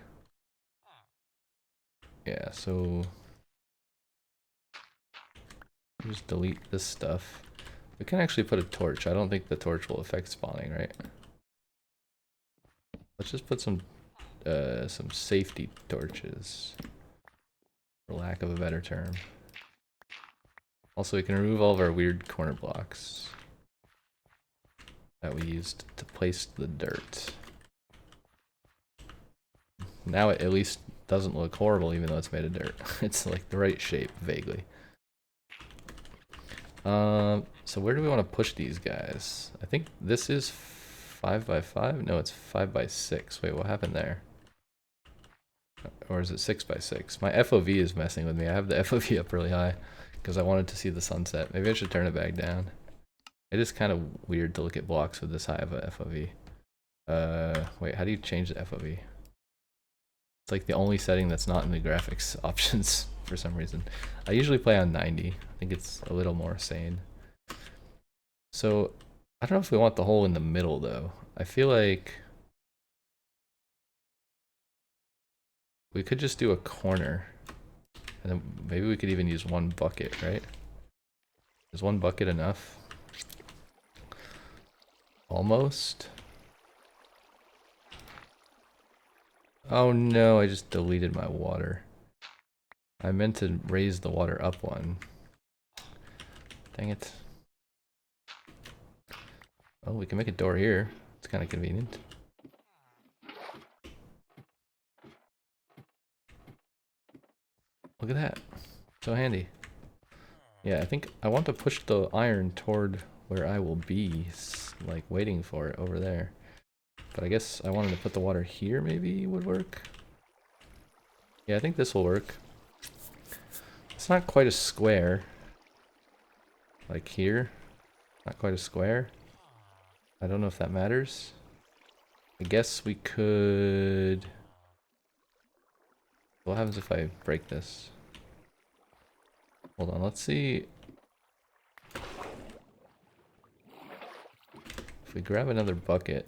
Yeah, so just delete this stuff. We can actually put a torch. I don't think the torch will affect spawning, right? Let's just put some safety torches, for lack of a better term. Also, we can remove all of our weird corner blocks that we used to place the dirt. Now it at least doesn't look horrible, even though it's made of dirt. It's like the right shape, vaguely. So where do we want to push these guys? I think this is 5x5? No, it's 5x6. Wait, what happened there? Or is it 6x6? My FOV is messing with me. I have the FOV up really high because I wanted to see the sunset. Maybe I should turn it back down. It is kind of weird to look at blocks with this high of a FOV. Wait, how do you change the FOV? It's like the only setting that's not in the graphics options for some reason. I usually play on 90. I think it's a little more sane. So, I don't know if we want the hole in the middle though. I feel like we could just do a corner. And then maybe we could even use one bucket, right? Is one bucket enough? Almost. Oh no, I just deleted my water. I meant to raise the water up one. Dang it. Oh, we can make a door here. It's kind of convenient. Look at that. So handy. Yeah, I think I want to push the iron toward where I will be, like waiting for it over there. But I guess I wanted to put the water here, maybe would work. Yeah, I think this will work. It's not quite a square. Like here. Not quite a square. I don't know if that matters. I guess we could... What happens if I break this? Hold on, let's see. If we grab another bucket.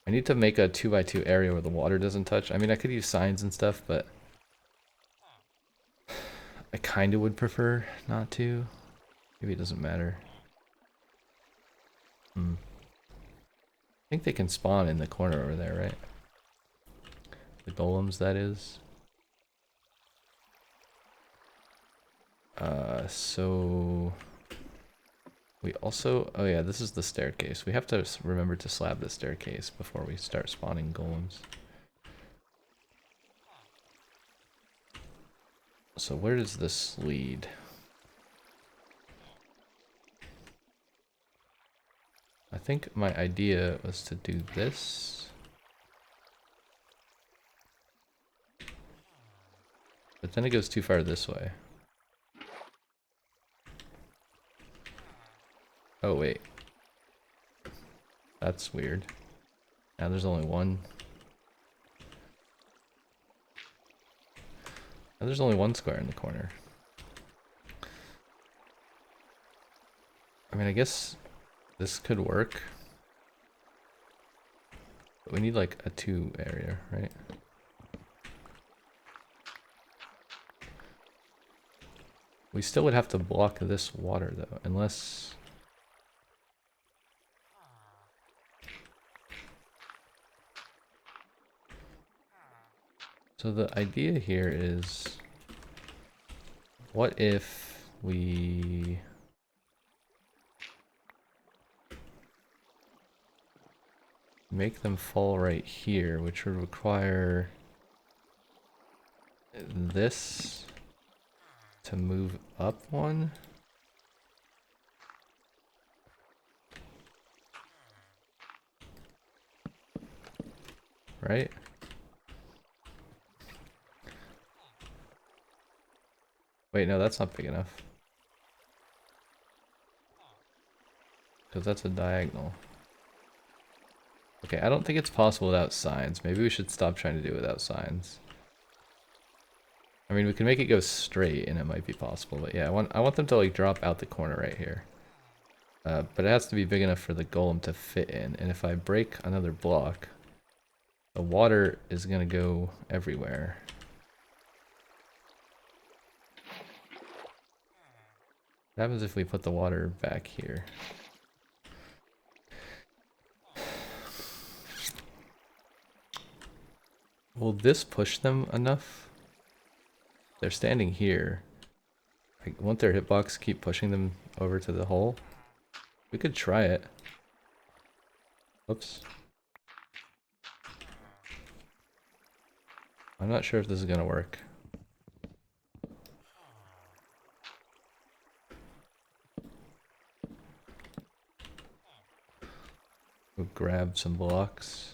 I need to make a 2x2 area where the water doesn't touch. I mean, I could use signs and stuff, but I kind of would prefer not to. Maybe it doesn't matter. I think they can spawn in the corner over there, right? The golems, that is. So... We also... Oh yeah, this is the staircase. We have to remember to slab the staircase before we start spawning golems. So where does this lead? I think my idea was to do this. But then it goes too far this way. Oh wait. That's weird. Now there's only one. Now there's only one square in the corner. I mean, I guess this could work. But we need like a 2 area, right? We still would have to block this water though, unless... So the idea here is, what if we make them fall right here, which would require this to move up one? Right? Wait, no, that's not big enough. Because that's a diagonal. Okay, I don't think it's possible without signs. Maybe we should stop trying to do it without signs. I mean, we can make it go straight and it might be possible, but yeah, I want them to like drop out the corner right here. But it has to be big enough for the golem to fit in, and if I break another block, the water is gonna go everywhere. What happens if we put the water back here? Will this push them enough? They're standing here. Like, won't their hitbox keep pushing them over to the hole? We could try it. Whoops. I'm not sure if this is gonna work. We'll grab some blocks.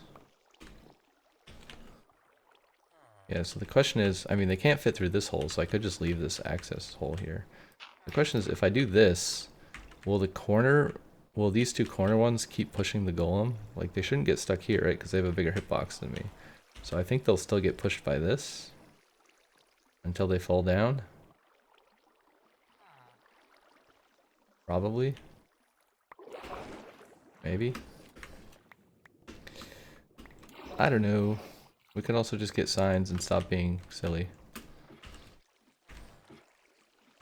Yeah, so the question is, I mean, they can't fit through this hole, so I could just leave this access hole here. The question is, if I do this, will these 2 corner ones keep pushing the golem? Like, they shouldn't get stuck here, right? Because they have a bigger hitbox than me. So I think they'll still get pushed by this until they fall down. Probably. Maybe. I don't know. We could also just get signs and stop being silly.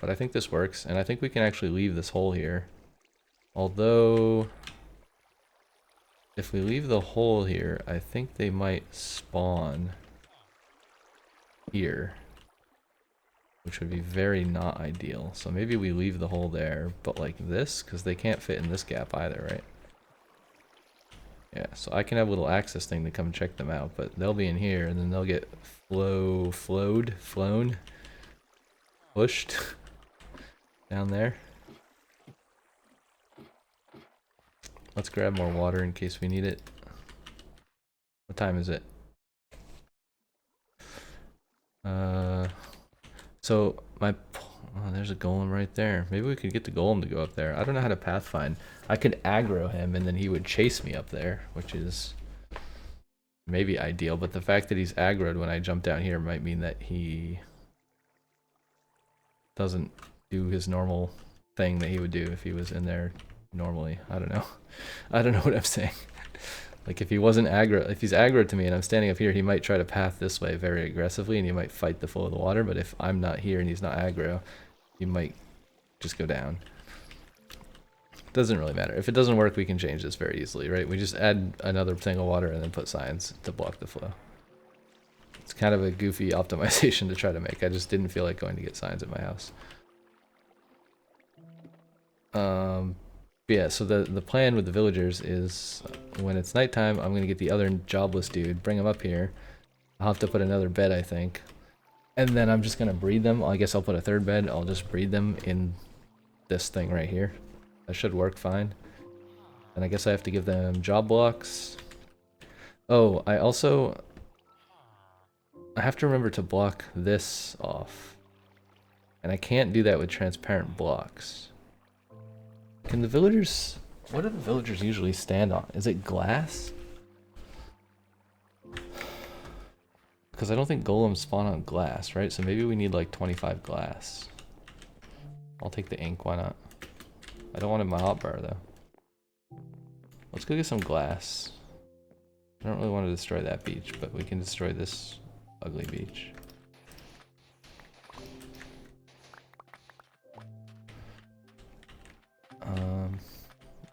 But I think this works, and I think we can actually leave this hole here. Although... If we leave the hole here, I think they might spawn here, which would be very not ideal. So maybe we leave the hole there, but like this, because they can't fit in this gap either, right? Yeah, so I can have a little access thing to come check them out, but they'll be in here, and then they'll get flown, pushed down there. Let's grab more water in case we need it. What time is it? So oh, there's a golem right there. Maybe we could get the golem to go up there. I don't know how to pathfind. I could aggro him and then he would chase me up there, which is maybe ideal, but the fact that he's aggroed when I jump down here might mean that he doesn't do his normal thing that he would do if he was in there normally. I don't know. I don't know what I'm saying. Like if he wasn't aggro, if he's aggroed to me and I'm standing up here, he might try to path this way very aggressively and he might fight the flow of the water, but if I'm not here and he's not aggro, he might just go down. Doesn't really matter. If it doesn't work, we can change this very easily, right? We just add another thing of water and then put signs to block the flow. It's kind of a goofy optimization to try to make. I just didn't feel like going to get signs at my house. Yeah, so the plan with the villagers is when it's nighttime, I'm going to get the other jobless dude, bring him up here. I'll have to put another bed, I think. And then I'm just going to breed them. I guess I'll put a third bed. I'll just breed them in this thing right here. That should work fine. And I guess I have to give them job blocks. Oh, I have to remember to block this off. And I can't do that with transparent blocks. Can the villagers... What do the villagers usually stand on? Is it glass? Because I don't think golems spawn on glass, right? So maybe we need like 25 glass. I'll take the ink, why not? I don't want it in my hotbar though. Let's go get some glass. I don't really want to destroy that beach, but we can destroy this ugly beach.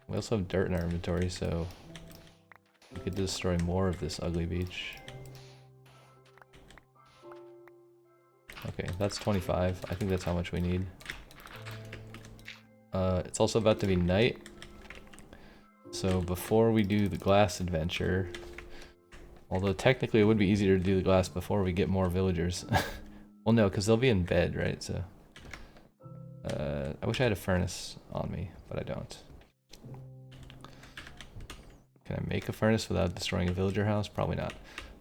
We also have dirt in our inventory, so we could destroy more of this ugly beach. Okay, that's 25. I think that's how much we need. It's also about to be night. So before we do the glass adventure, although technically it would be easier to do the glass before we get more villagers. Well, no, because they'll be in bed, right? So I wish I had a furnace on me, but I don't. Can I make a furnace without destroying a villager house? Probably not.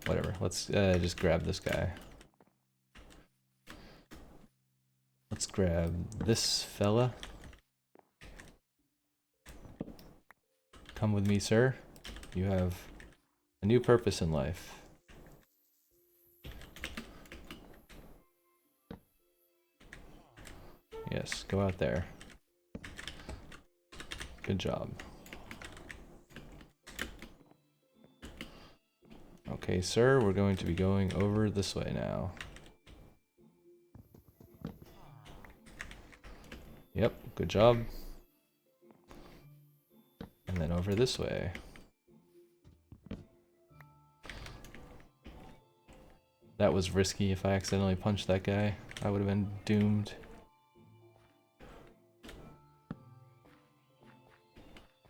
Whatever. Let's just grab this guy. Let's grab this fella. Come with me, sir. You have a new purpose in life. Yes, go out there. Good job. Okay, sir, we're going to be going over this way now. Yep, good job. And then over this way. That was risky. If I accidentally punched that guy, I would have been doomed.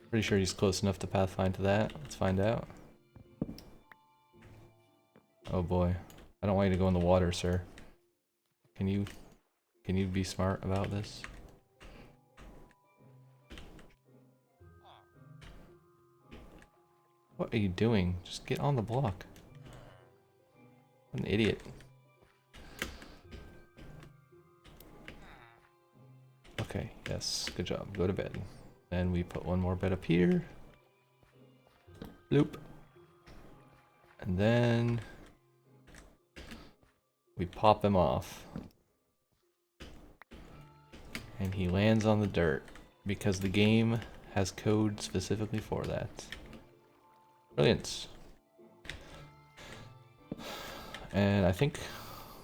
Pretty sure he's close enough to pathfind to that. Let's find out. Oh boy. I don't want you to go in the water, sir. Can you be smart about this? What are you doing? Just get on the block. What an idiot. Okay, yes, good job. Go to bed. Then we put one more bed up here. Loop. And then we pop him off. And he lands on the dirt because the game has code specifically for that. Brilliant. And I think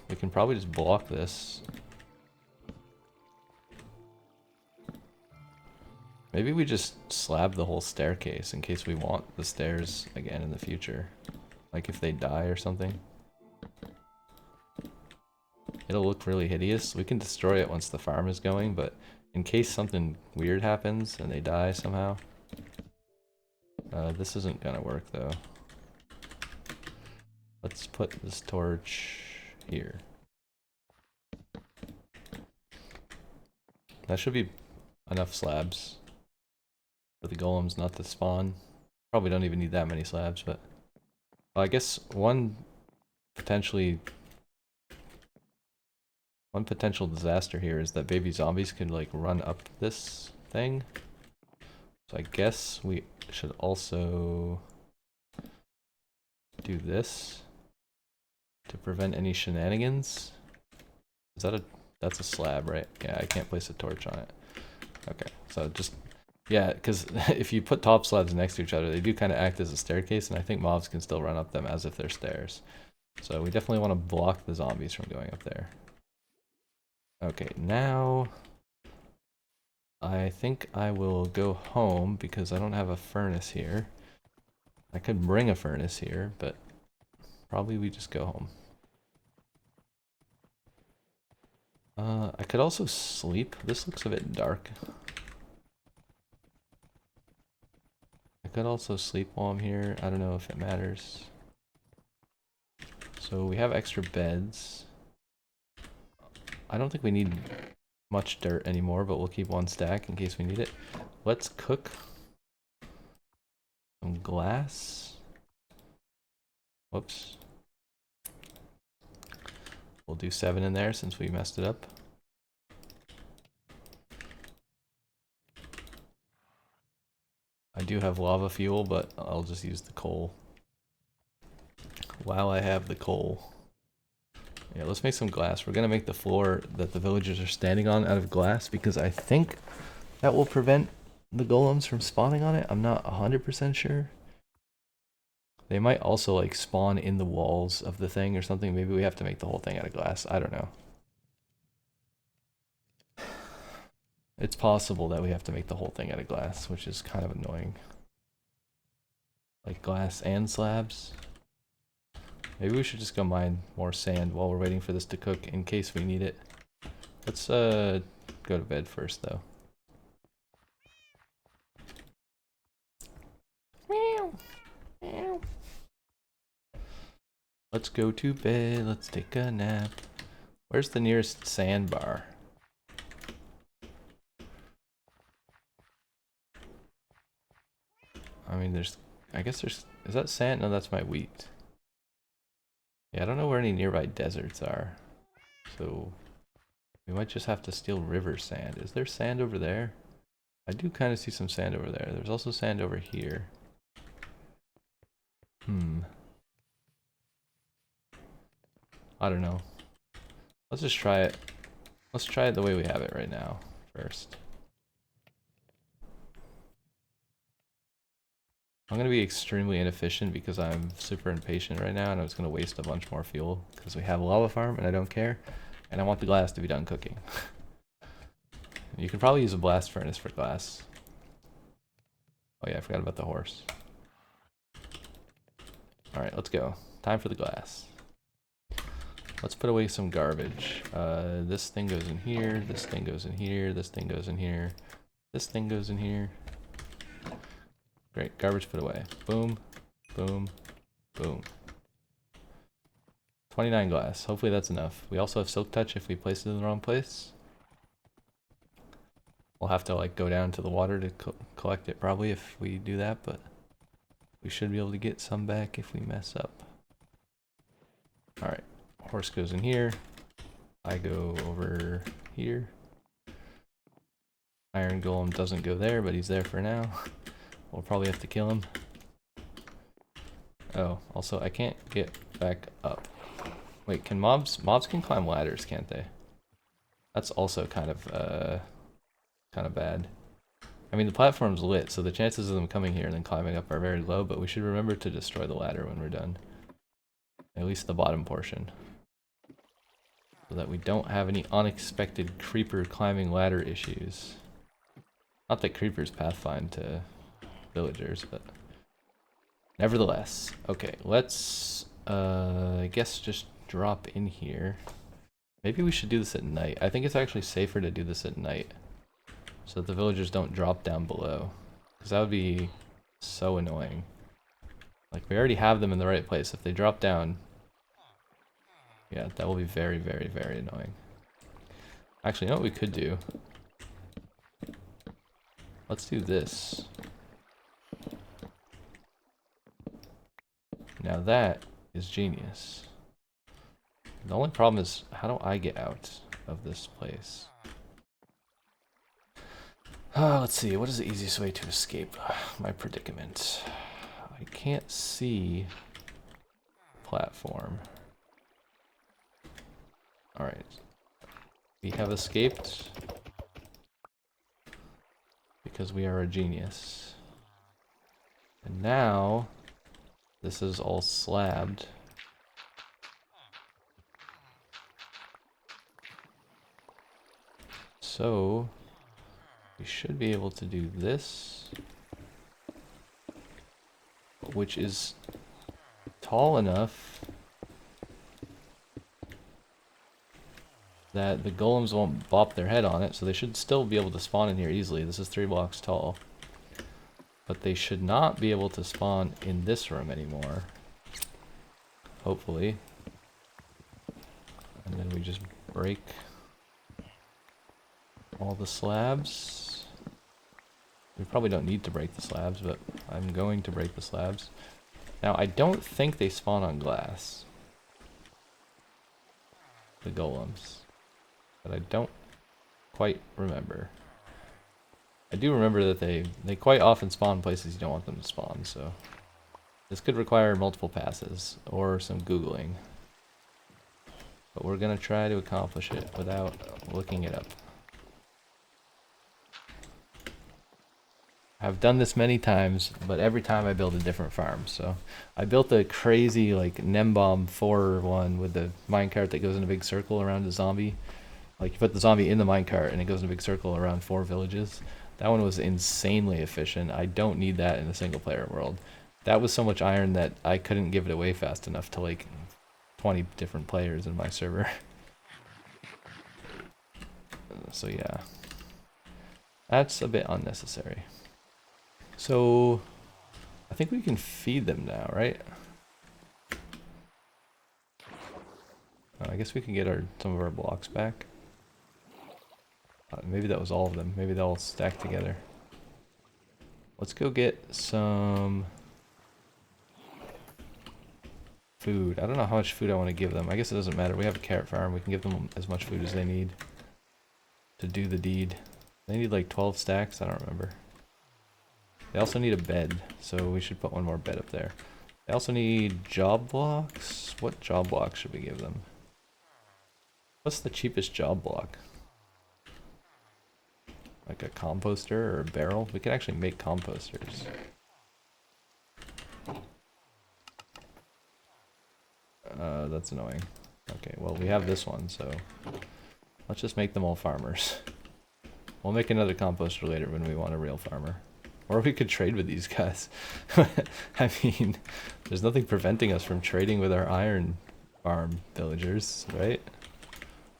we can probably just block this. Maybe we just slab the whole staircase in case we want the stairs again in the future. Like if they die or something. It'll look really hideous. We can destroy it once the farm is going, but in case something weird happens and they die somehow. This isn't gonna work though. Let's put this torch here. That should be enough slabs for the golems not to spawn. Probably don't even need that many slabs, but well, I guess one potential disaster here is that baby zombies could like run up this thing. So I guess we should also do this to prevent any shenanigans. Is that that's a slab, right? Yeah, I can't place a torch on it. Okay, so just, yeah, because if you put top slabs next to each other, they do kind of act as a staircase, and I think mobs can still run up them as if they're stairs. So we definitely want to block the zombies from going up there. Okay, now I think I will go home because I don't have a furnace here. I could bring a furnace here, but probably we just go home. I could also sleep. This looks a bit dark. I could also sleep while I'm here. I don't know if it matters. So we have extra beds. I don't think we need much dirt anymore, but we'll keep one stack in case we need it. Let's cook some glass. Whoops. We'll do 7 in there since we messed it up. I do have lava fuel, but I'll just use the coal. While I have the coal. Yeah, let's make some glass. We're gonna make the floor that the villagers are standing on out of glass because I think that will prevent the golems from spawning on it. I'm not 100% sure. They might also like spawn in the walls of the thing or something. Maybe we have to make the whole thing out of glass. I don't know. It's possible that we have to make the whole thing out of glass, which is kind of annoying. Like glass and slabs. Maybe we should just go mine more sand while we're waiting for this to cook in case we need it. Let's go to bed first though. Meow. Meow. Let's go to bed. Let's take a nap. Where's the nearest sandbar? I mean, I guess there's, is that sand? No, that's my wheat. Yeah, I don't know where any nearby deserts are. So, we might just have to steal river sand. Is there sand over there? I do kind of see some sand over there. There's also sand over here. I don't know. Let's just try it. Let's try it the way we have it right now first. I'm going to be extremely inefficient because I'm super impatient right now and I was going to waste a bunch more fuel because we have a lava farm and I don't care. And I want the glass to be done cooking. You could probably use a blast furnace for glass. Oh yeah, I forgot about the horse. Alright, let's go. Time for the glass. Let's put away some garbage. This thing goes in here, this thing goes in here, this thing goes in here, this thing goes in here. Great, garbage put away. Boom, boom, boom. 29 glass. Hopefully that's enough. We also have silk touch if we place it in the wrong place. We'll have to like go down to the water to collect it probably if we do that, but we should be able to get some back if we mess up. Alright, horse goes in here. I go over here. Iron golem doesn't go there, but he's there for now. We'll probably have to kill him. Oh, also I can't get back up. Wait, can mobs can climb ladders, can't they? That's also kind of bad. I mean, the platform's lit, so the chances of them coming here and then climbing up are very low, but we should remember to destroy the ladder when we're done. At least the bottom portion. So that we don't have any unexpected creeper climbing ladder issues. Not that creepers pathfind to villagers, but nevertheless. Okay, let's I guess just drop in here. Maybe we should do this at night. I think it's actually safer to do this at night, so that the villagers don't drop down below. Because that would be so annoying. Like, we already have them in the right place. If they drop down, yeah, that will be very, very, very annoying. Actually, you know what we could do? Let's do this. Now that is genius. The only problem is, how do I get out of this place? Let's see, what is the easiest way to escape my predicament? I can't see platform. Alright. We have escaped because we are a genius. And now this is all slabbed. So we should be able to do this, which is tall enough that the golems won't bop their head on it, so they should still be able to spawn in here easily. This is 3 blocks tall. But they should not be able to spawn in this room anymore. Hopefully. And then we just break all the slabs. We probably don't need to break the slabs, but I'm going to break the slabs. Now, I don't think they spawn on glass. The golems. But I don't quite remember. I do remember that they quite often spawn places you don't want them to spawn, so this could require multiple passes or some Googling. But we're gonna try to accomplish it without looking it up. I've done this many times, but every time I build a different farm. So I built a crazy like Nembomb 4 one with the minecart that goes in a big circle around a zombie. Like you put the zombie in the minecart and it goes in a big circle around 4 villages. That one was insanely efficient. I don't need that in a single player world. That was so much iron that I couldn't give it away fast enough to like 20 different players in my server. So yeah, that's a bit unnecessary. So I think we can feed them now, right? I guess we can get some of our blocks back. Maybe that was all of them. Maybe they'll all stack together. Let's go get some food. I don't know how much food I want to give them. I guess it doesn't matter. We have a carrot farm. We can give them as much food as they need to do the deed. They need like 12 stacks. I don't remember. They also need a bed, so we should put one more bed up there. They also need job blocks. What job blocks should we give them? What's the cheapest job block? Like a composter or a barrel? We can actually make composters. That's annoying. Okay, well we have this one, so let's just make them all farmers. We'll make another composter later when we want a real farmer. Or we could trade with these guys. I mean, there's nothing preventing us from trading with our iron farm villagers, right?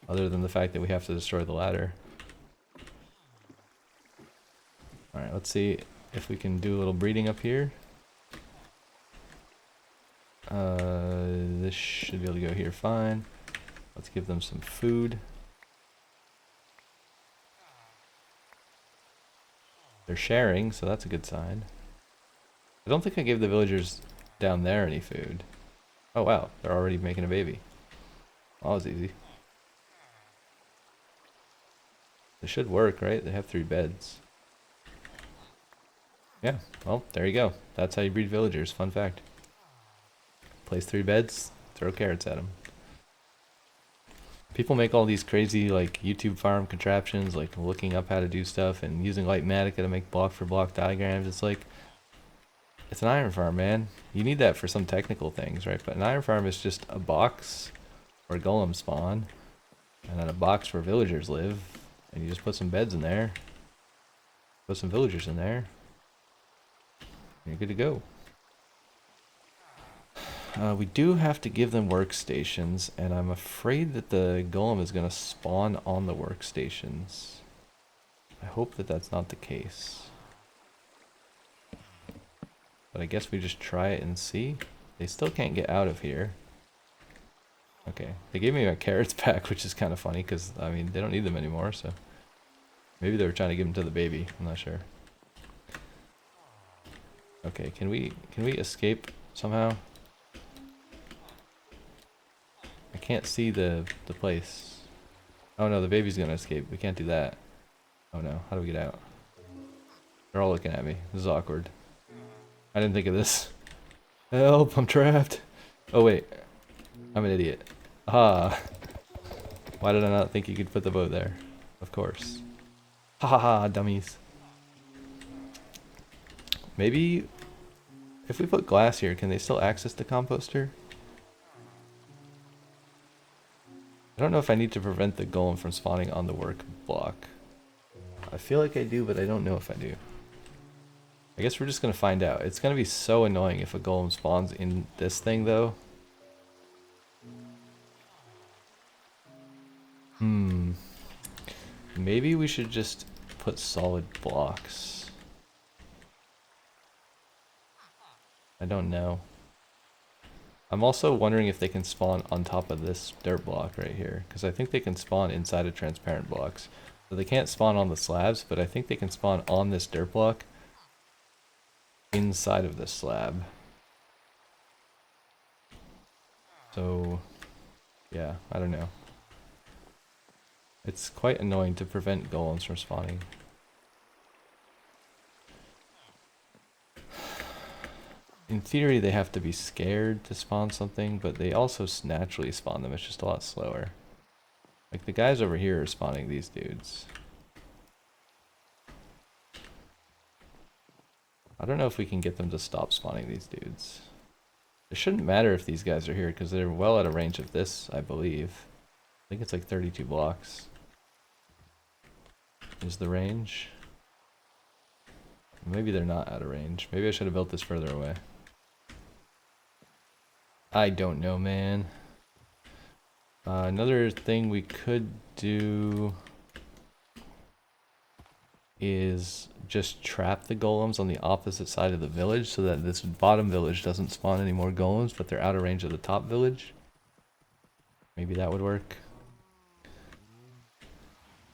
Other than the fact that we have to destroy the ladder. Alright, let's see if we can do a little breeding up here. This should be able to go here fine. Let's give them some food. They're sharing, so that's a good sign. I don't think I gave the villagers down there any food. Oh wow, they're already making a baby. Well, that was easy. They should work, right? They have 3 beds. Yeah, well, there you go. That's how you breed villagers. Fun fact. Place 3 beds, throw carrots at them. People make all these crazy like YouTube farm contraptions, like looking up how to do stuff and using Lightmatica to make block for block diagrams. It's like, it's an iron farm, man. You need that for some technical things, right? But an iron farm is just a box where golems spawn, and then a box where villagers live, and you just put some beds in there. Put some villagers in there. You're good to go. We do have to give them workstations, and I'm afraid that the golem is going to spawn on the workstations. I hope that that's not the case. But I guess we just try it and see. They still can't get out of here. Okay, they gave me my carrots back, which is kind of funny, because, I mean, they don't need them anymore, so... Maybe they were trying to give them to the baby, I'm not sure. Okay, can we escape somehow? I can't see the place. Oh no, the baby's gonna escape. We can't do that. Oh no, how do we get out? They're all looking at me. This is awkward. I didn't think of this. Help, I'm trapped. Oh wait, I'm an idiot. Ah. Why did I not think you could put the boat there? Of course. Ha ha ha, dummies. Maybe if we put glass here, can they still access the composter? I don't know if I need to prevent the golem from spawning on the work block. I feel like I do, but I don't know if I do. I guess we're just going to find out. It's going to be so annoying if a golem spawns in this thing, though. Maybe we should just put solid blocks. I don't know. I'm also wondering if they can spawn on top of this dirt block right here, because I think they can spawn inside of transparent blocks. So they can't spawn on the slabs, but I think they can spawn on this dirt block inside of this slab. So, yeah, I don't know. It's quite annoying to prevent golems from spawning. In theory, they have to be scared to spawn something, but they also naturally spawn them. It's just a lot slower. Like, the guys over here are spawning these dudes. I don't know if we can get them to stop spawning these dudes. It shouldn't matter if these guys are here, because they're well out of range of this, I believe. I think it's like 32 blocks. Is the range? Maybe they're not out of range. Maybe I should have built this further away. I don't know, man. Another thing we could do is just trap the golems on the opposite side of the village so that this bottom village doesn't spawn any more golems, but they're out of range of the top village. Maybe that would work.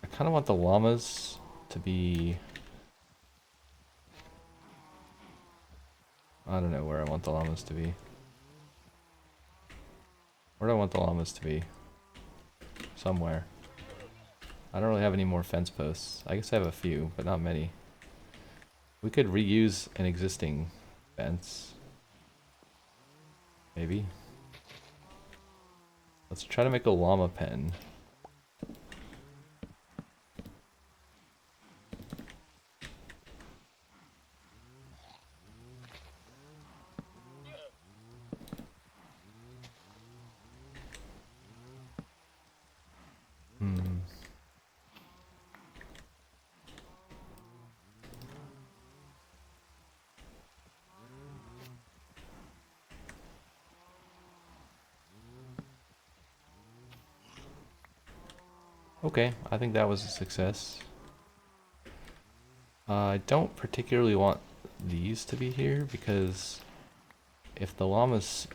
I kind of want the llamas to be... I don't know where I want the llamas to be. Where do I want the llamas to be? Somewhere. I don't really have any more fence posts. I guess I have a few, but not many. We could reuse an existing fence. Maybe. Let's try to make a llama pen. Okay, I think that was a success. I don't particularly want these to be here because if the llamas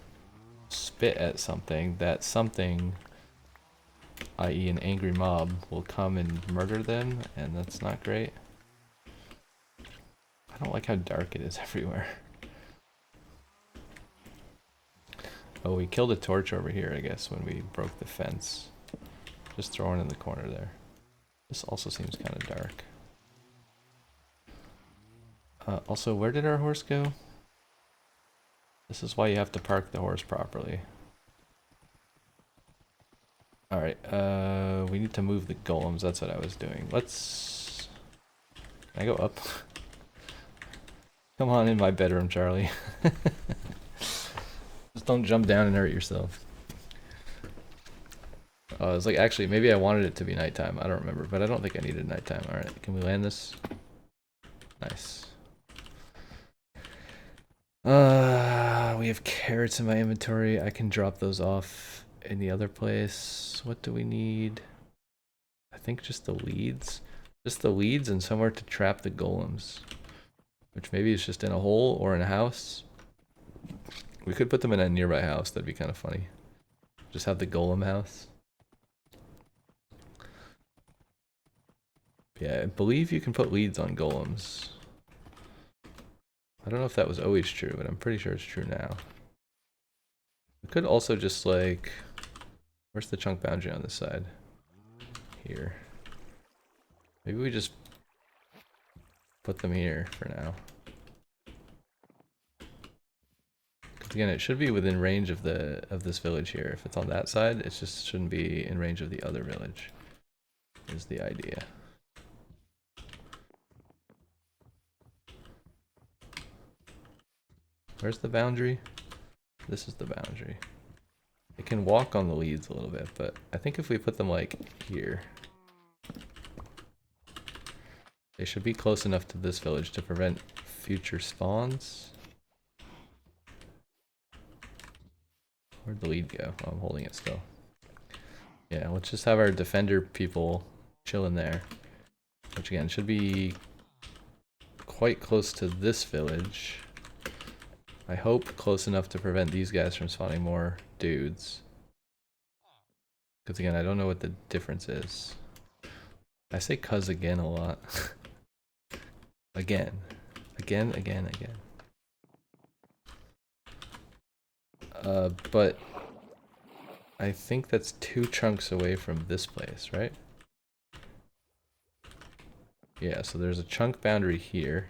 spit at something, that something, i.e. an angry mob, will come and murder them, and that's not great. I don't like how dark it is everywhere. Oh, we killed a torch over here, I guess, when we broke the fence. Just throw it in the corner there. This also seems kind of dark. Also, where did our horse go? This is why you have to park the horse properly. Alright, we need to move the golems. That's what I was doing. Let's... Can I go up? Come on in my bedroom, Charlie. Just don't jump down and hurt yourself. Oh, it's like, actually, maybe I wanted it to be nighttime. I don't remember, but I don't think I needed nighttime. Alright, can we land this? Nice. We have carrots in my inventory. I can drop those off in the other place. What do we need? I think just the leads. Just the leads and somewhere to trap the golems. Which maybe is just in a hole or in a house. We could put them in a nearby house. That'd be kind of funny. Just have the golem house. Yeah, I believe you can put leads on golems. I don't know if that was always true, but I'm pretty sure it's true now. We could also just like... Where's the chunk boundary on this side? Here. Maybe we just put them here for now. Because again, it should be within range of this village here. If it's on that side, it just shouldn't be in range of the other village. Is the idea. Where's the boundary? This is the boundary. It can walk on the leads a little bit, but I think if we put them like here, they should be close enough to this village to prevent future spawns. Where'd the lead go? Oh, I'm holding it still. Yeah, let's just have our defender people chilling there. Which again, should be quite close to this village. I hope close enough to prevent these guys from spawning more dudes. Because again, I don't know what the difference is. I say cuz again a lot. Again. Again. But I think that's 2 chunks away from this place, right? Yeah, so there's a chunk boundary here.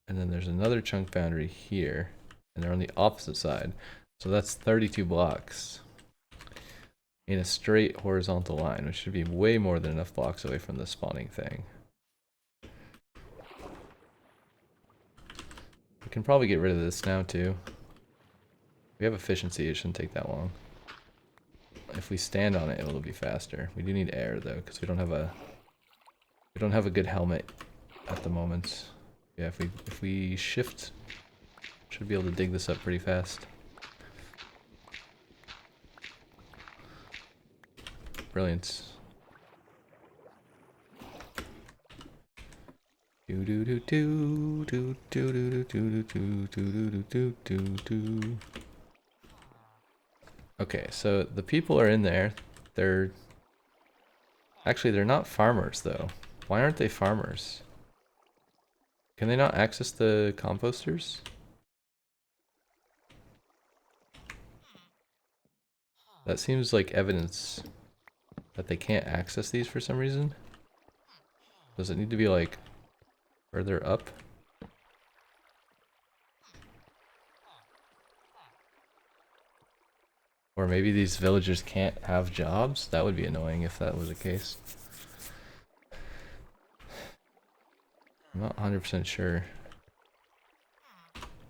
And then there's another chunk boundary here. And they're on the opposite side. So that's 32 blocks. In a straight horizontal line, which should be way more than enough blocks away from the spawning thing. We can probably get rid of this now too. We have efficiency, it shouldn't take that long. If we stand on it, it'll be faster. We do need air though, because we don't have a good helmet at the moment. Yeah, if we shift, should be able to dig this up pretty fast. Brilliant. Do do do do do do do do do do do do do. Okay, so the people are in there. They're not farmers though. Why aren't they farmers? Can they not access the composters? That seems like evidence that they can't access these for some reason. Does it need to be like further up? Or maybe these villagers can't have jobs? That would be annoying if that was the case. I'm not 100% sure.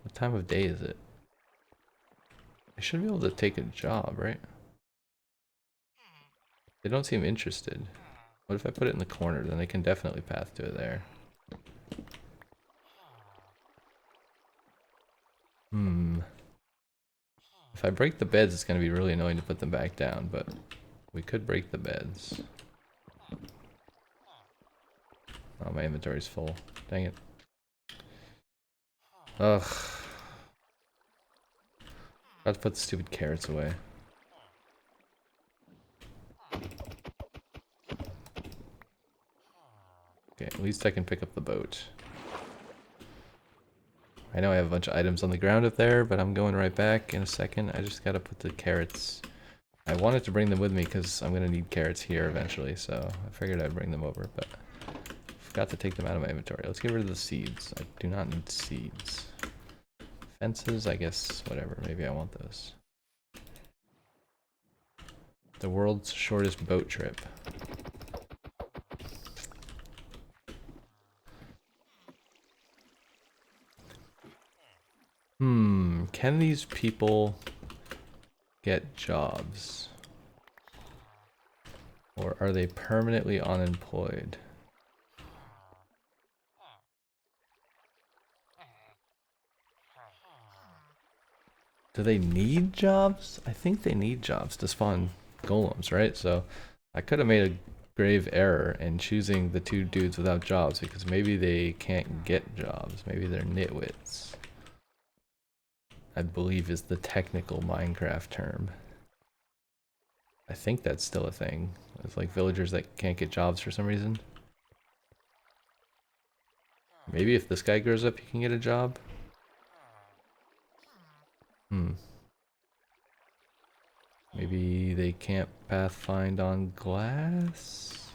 What time of day is it? I should be able to take a job, right? They don't seem interested. What if I put it in the corner? Then they can definitely path to it there. If I break the beds, it's going to be really annoying to put them back down, but we could break the beds. Oh, my inventory's full. Dang it. Ugh. I have to put the stupid carrots away. Okay, at least I can pick up the boat. I know I have a bunch of items on the ground up there, but I'm going right back in a second. I just gotta put the carrots... I wanted to bring them with me because I'm gonna need carrots here eventually, so I figured I'd bring them over, but... forgot to take them out of my inventory. Let's get rid of the seeds. I do not need seeds. Fences, I guess, whatever. Maybe I want those. The world's shortest boat trip. Can these people get jobs? Or are they permanently unemployed? Do they need jobs? I think they need jobs to spawn golems, right? So I could have made a grave error in choosing the two dudes without jobs because maybe they can't get jobs. Maybe they're nitwits. I believe is the technical Minecraft term. I think that's still a thing. It's like villagers that can't get jobs for some reason. Maybe if this guy grows up, he can get a job. Maybe they can't pathfind on glass?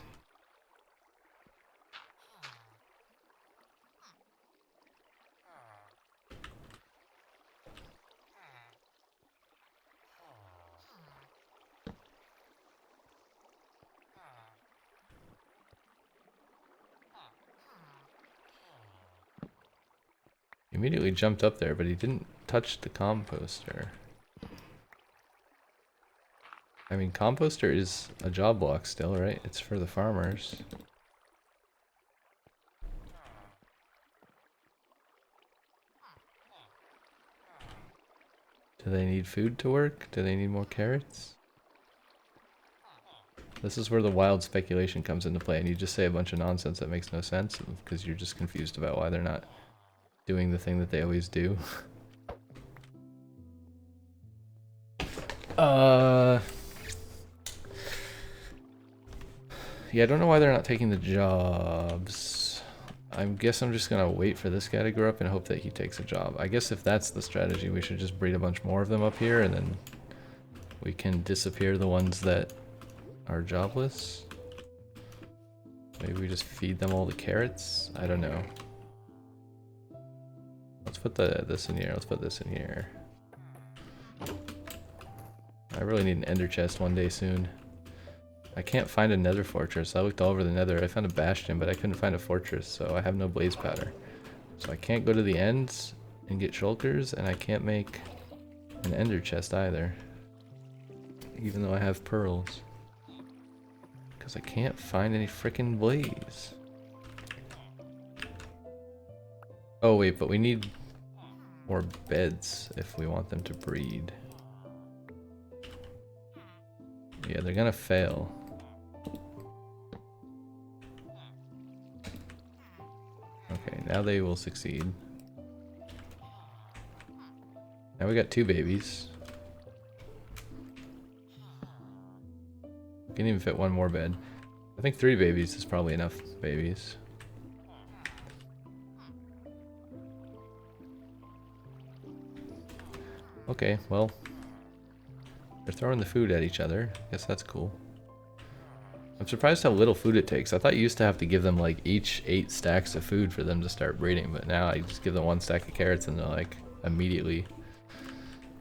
He immediately jumped up there, but he didn't touch the composter. I mean, composter is a job block still, right? It's for the farmers. Do they need food to work? Do they need more carrots? This is where the wild speculation comes into play, and you just say a bunch of nonsense that makes no sense because you're just confused about why they're not doing the thing that they always do. Yeah, I don't know why they're not taking the jobs. I guess I'm just gonna wait for this guy to grow up and hope that he takes a job. I guess if that's the strategy, we should just breed a bunch more of them up here and then we can disappear the ones that are jobless. Maybe we just feed them all the carrots? I don't know. Let's put this in here. Let's put this in here. I really need an ender chest one day soon. I can't find a nether fortress. I looked all over the nether. I found a bastion, but I couldn't find a fortress, so I have no blaze powder. So I can't go to the ends and get shulkers, and I can't make an ender chest either. Even though I have pearls. Because I can't find any frickin' blaze. Oh wait, but we need more beds if we want them to breed. Yeah, they're gonna fail. Okay, now they will succeed. Now we got 2 babies. Can even fit 1 more bed. I think 3 babies is probably enough babies. Okay, well, they're throwing the food at each other. I guess that's cool. I'm surprised how little food it takes. I thought you used to have to give them like each 8 stacks of food for them to start breeding, but now I just give them 1 stack of carrots and they're like immediately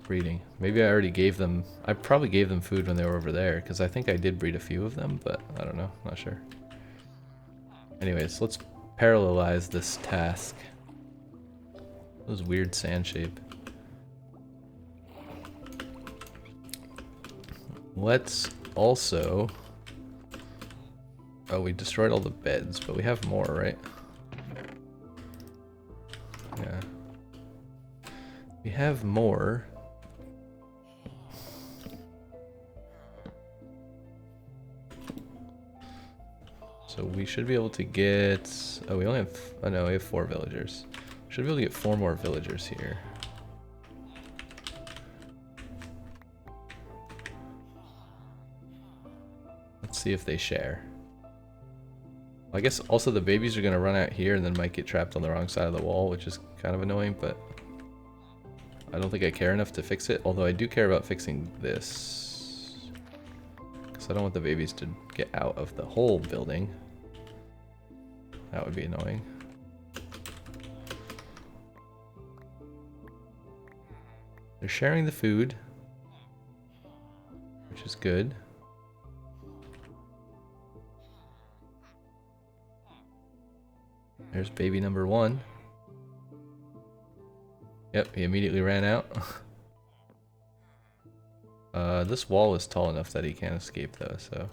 breeding. Maybe I already gave them, I probably gave them food when they were over there, because I think I did breed a few of them, but I don't know, not sure. Anyways, let's parallelize this task. Those weird sand shape. Let's also... Oh, we destroyed all the beds, but we have more, right? Yeah. We have more. So we should be able to get... Oh, we only have... Oh no, we have 4 villagers. Should be able to get 4 more villagers here. Let's see if they share. I guess also the babies are going to run out here and then might get trapped on the wrong side of the wall, which is kind of annoying, but I don't think I care enough to fix it, although I do care about fixing this. Because I don't want the babies to get out of the whole building. That would be annoying. They're sharing the food, which is good. There's baby number 1. Yep, he immediately ran out. This wall is tall enough that he can't escape though, so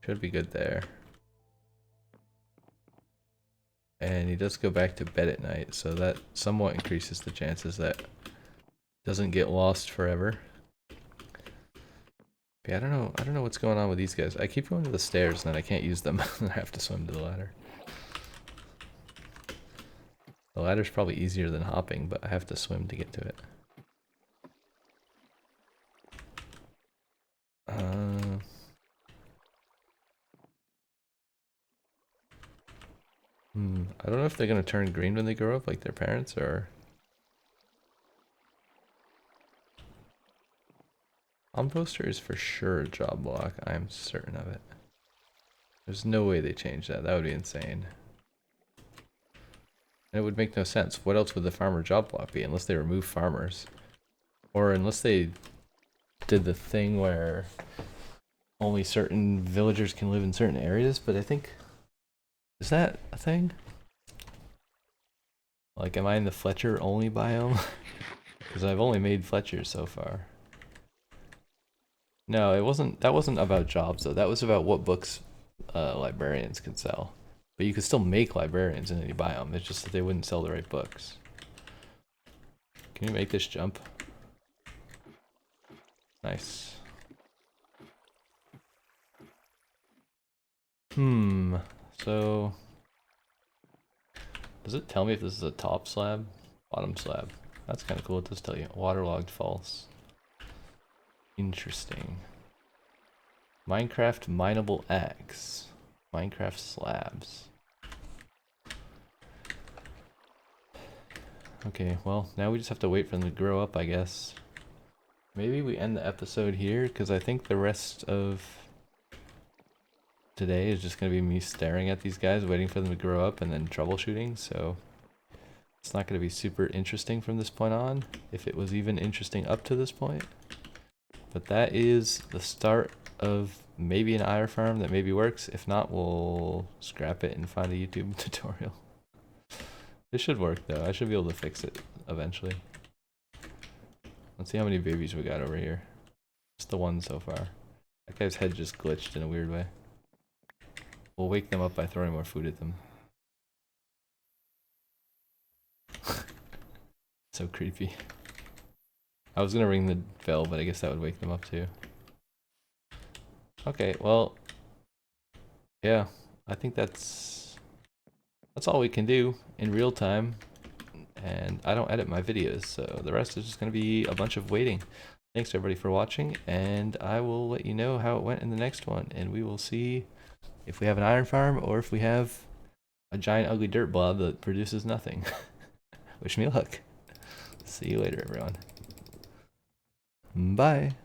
should be good there. And he does go back to bed at night, so that somewhat increases the chances that doesn't get lost forever. Yeah, I don't know what's going on with these guys. I keep going to the stairs and then I can't use them. I have to swim to the ladder. The ladder's probably easier than hopping, but I have to swim to get to it. I don't know if they're gonna turn green when they grow up like their parents, or... Composter is for sure a job block, I am certain of it. There's no way they change that, that would be insane. And it would make no sense. What else would the farmer job block be, unless they remove farmers? Or unless they did the thing where only certain villagers can live in certain areas, but I think... Is that a thing? Like, am I in the Fletcher only biome? Because I've only made Fletchers so far. No, it wasn't. That wasn't about jobs though. That was about what books librarians could sell. But you could still make librarians in any biome. It's just that they wouldn't sell the right books. Can you make this jump? Nice. So does it tell me if this is a top slab? Bottom slab. That's kind of cool. It does tell you. Waterlogged false. Interesting. Minecraft mineable axe. Minecraft slabs. Okay, well, now we just have to wait for them to grow up, I guess. Maybe we end the episode here, because I think the rest of today is just going to be me staring at these guys, waiting for them to grow up, and then troubleshooting, so... It's not going to be super interesting from this point on, if it was even interesting up to this point. But that is the start of maybe an iron farm that maybe works. If not, we'll scrap it and find a YouTube tutorial. This should work though. I should be able to fix it eventually. Let's see how many babies we got over here. Just the one so far. That guy's head just glitched in a weird way. We'll wake them up by throwing more food at them. So creepy. I was gonna ring the bell, but I guess that would wake them up too. Okay, well, yeah, I think that's all we can do in real time. And I don't edit my videos, so the rest is just gonna be a bunch of waiting. Thanks everybody for watching, and I will let you know how it went in the next one, and we will see if we have an iron farm or if we have a giant ugly dirt blob that produces nothing. Wish me luck. See you later, everyone. Bye.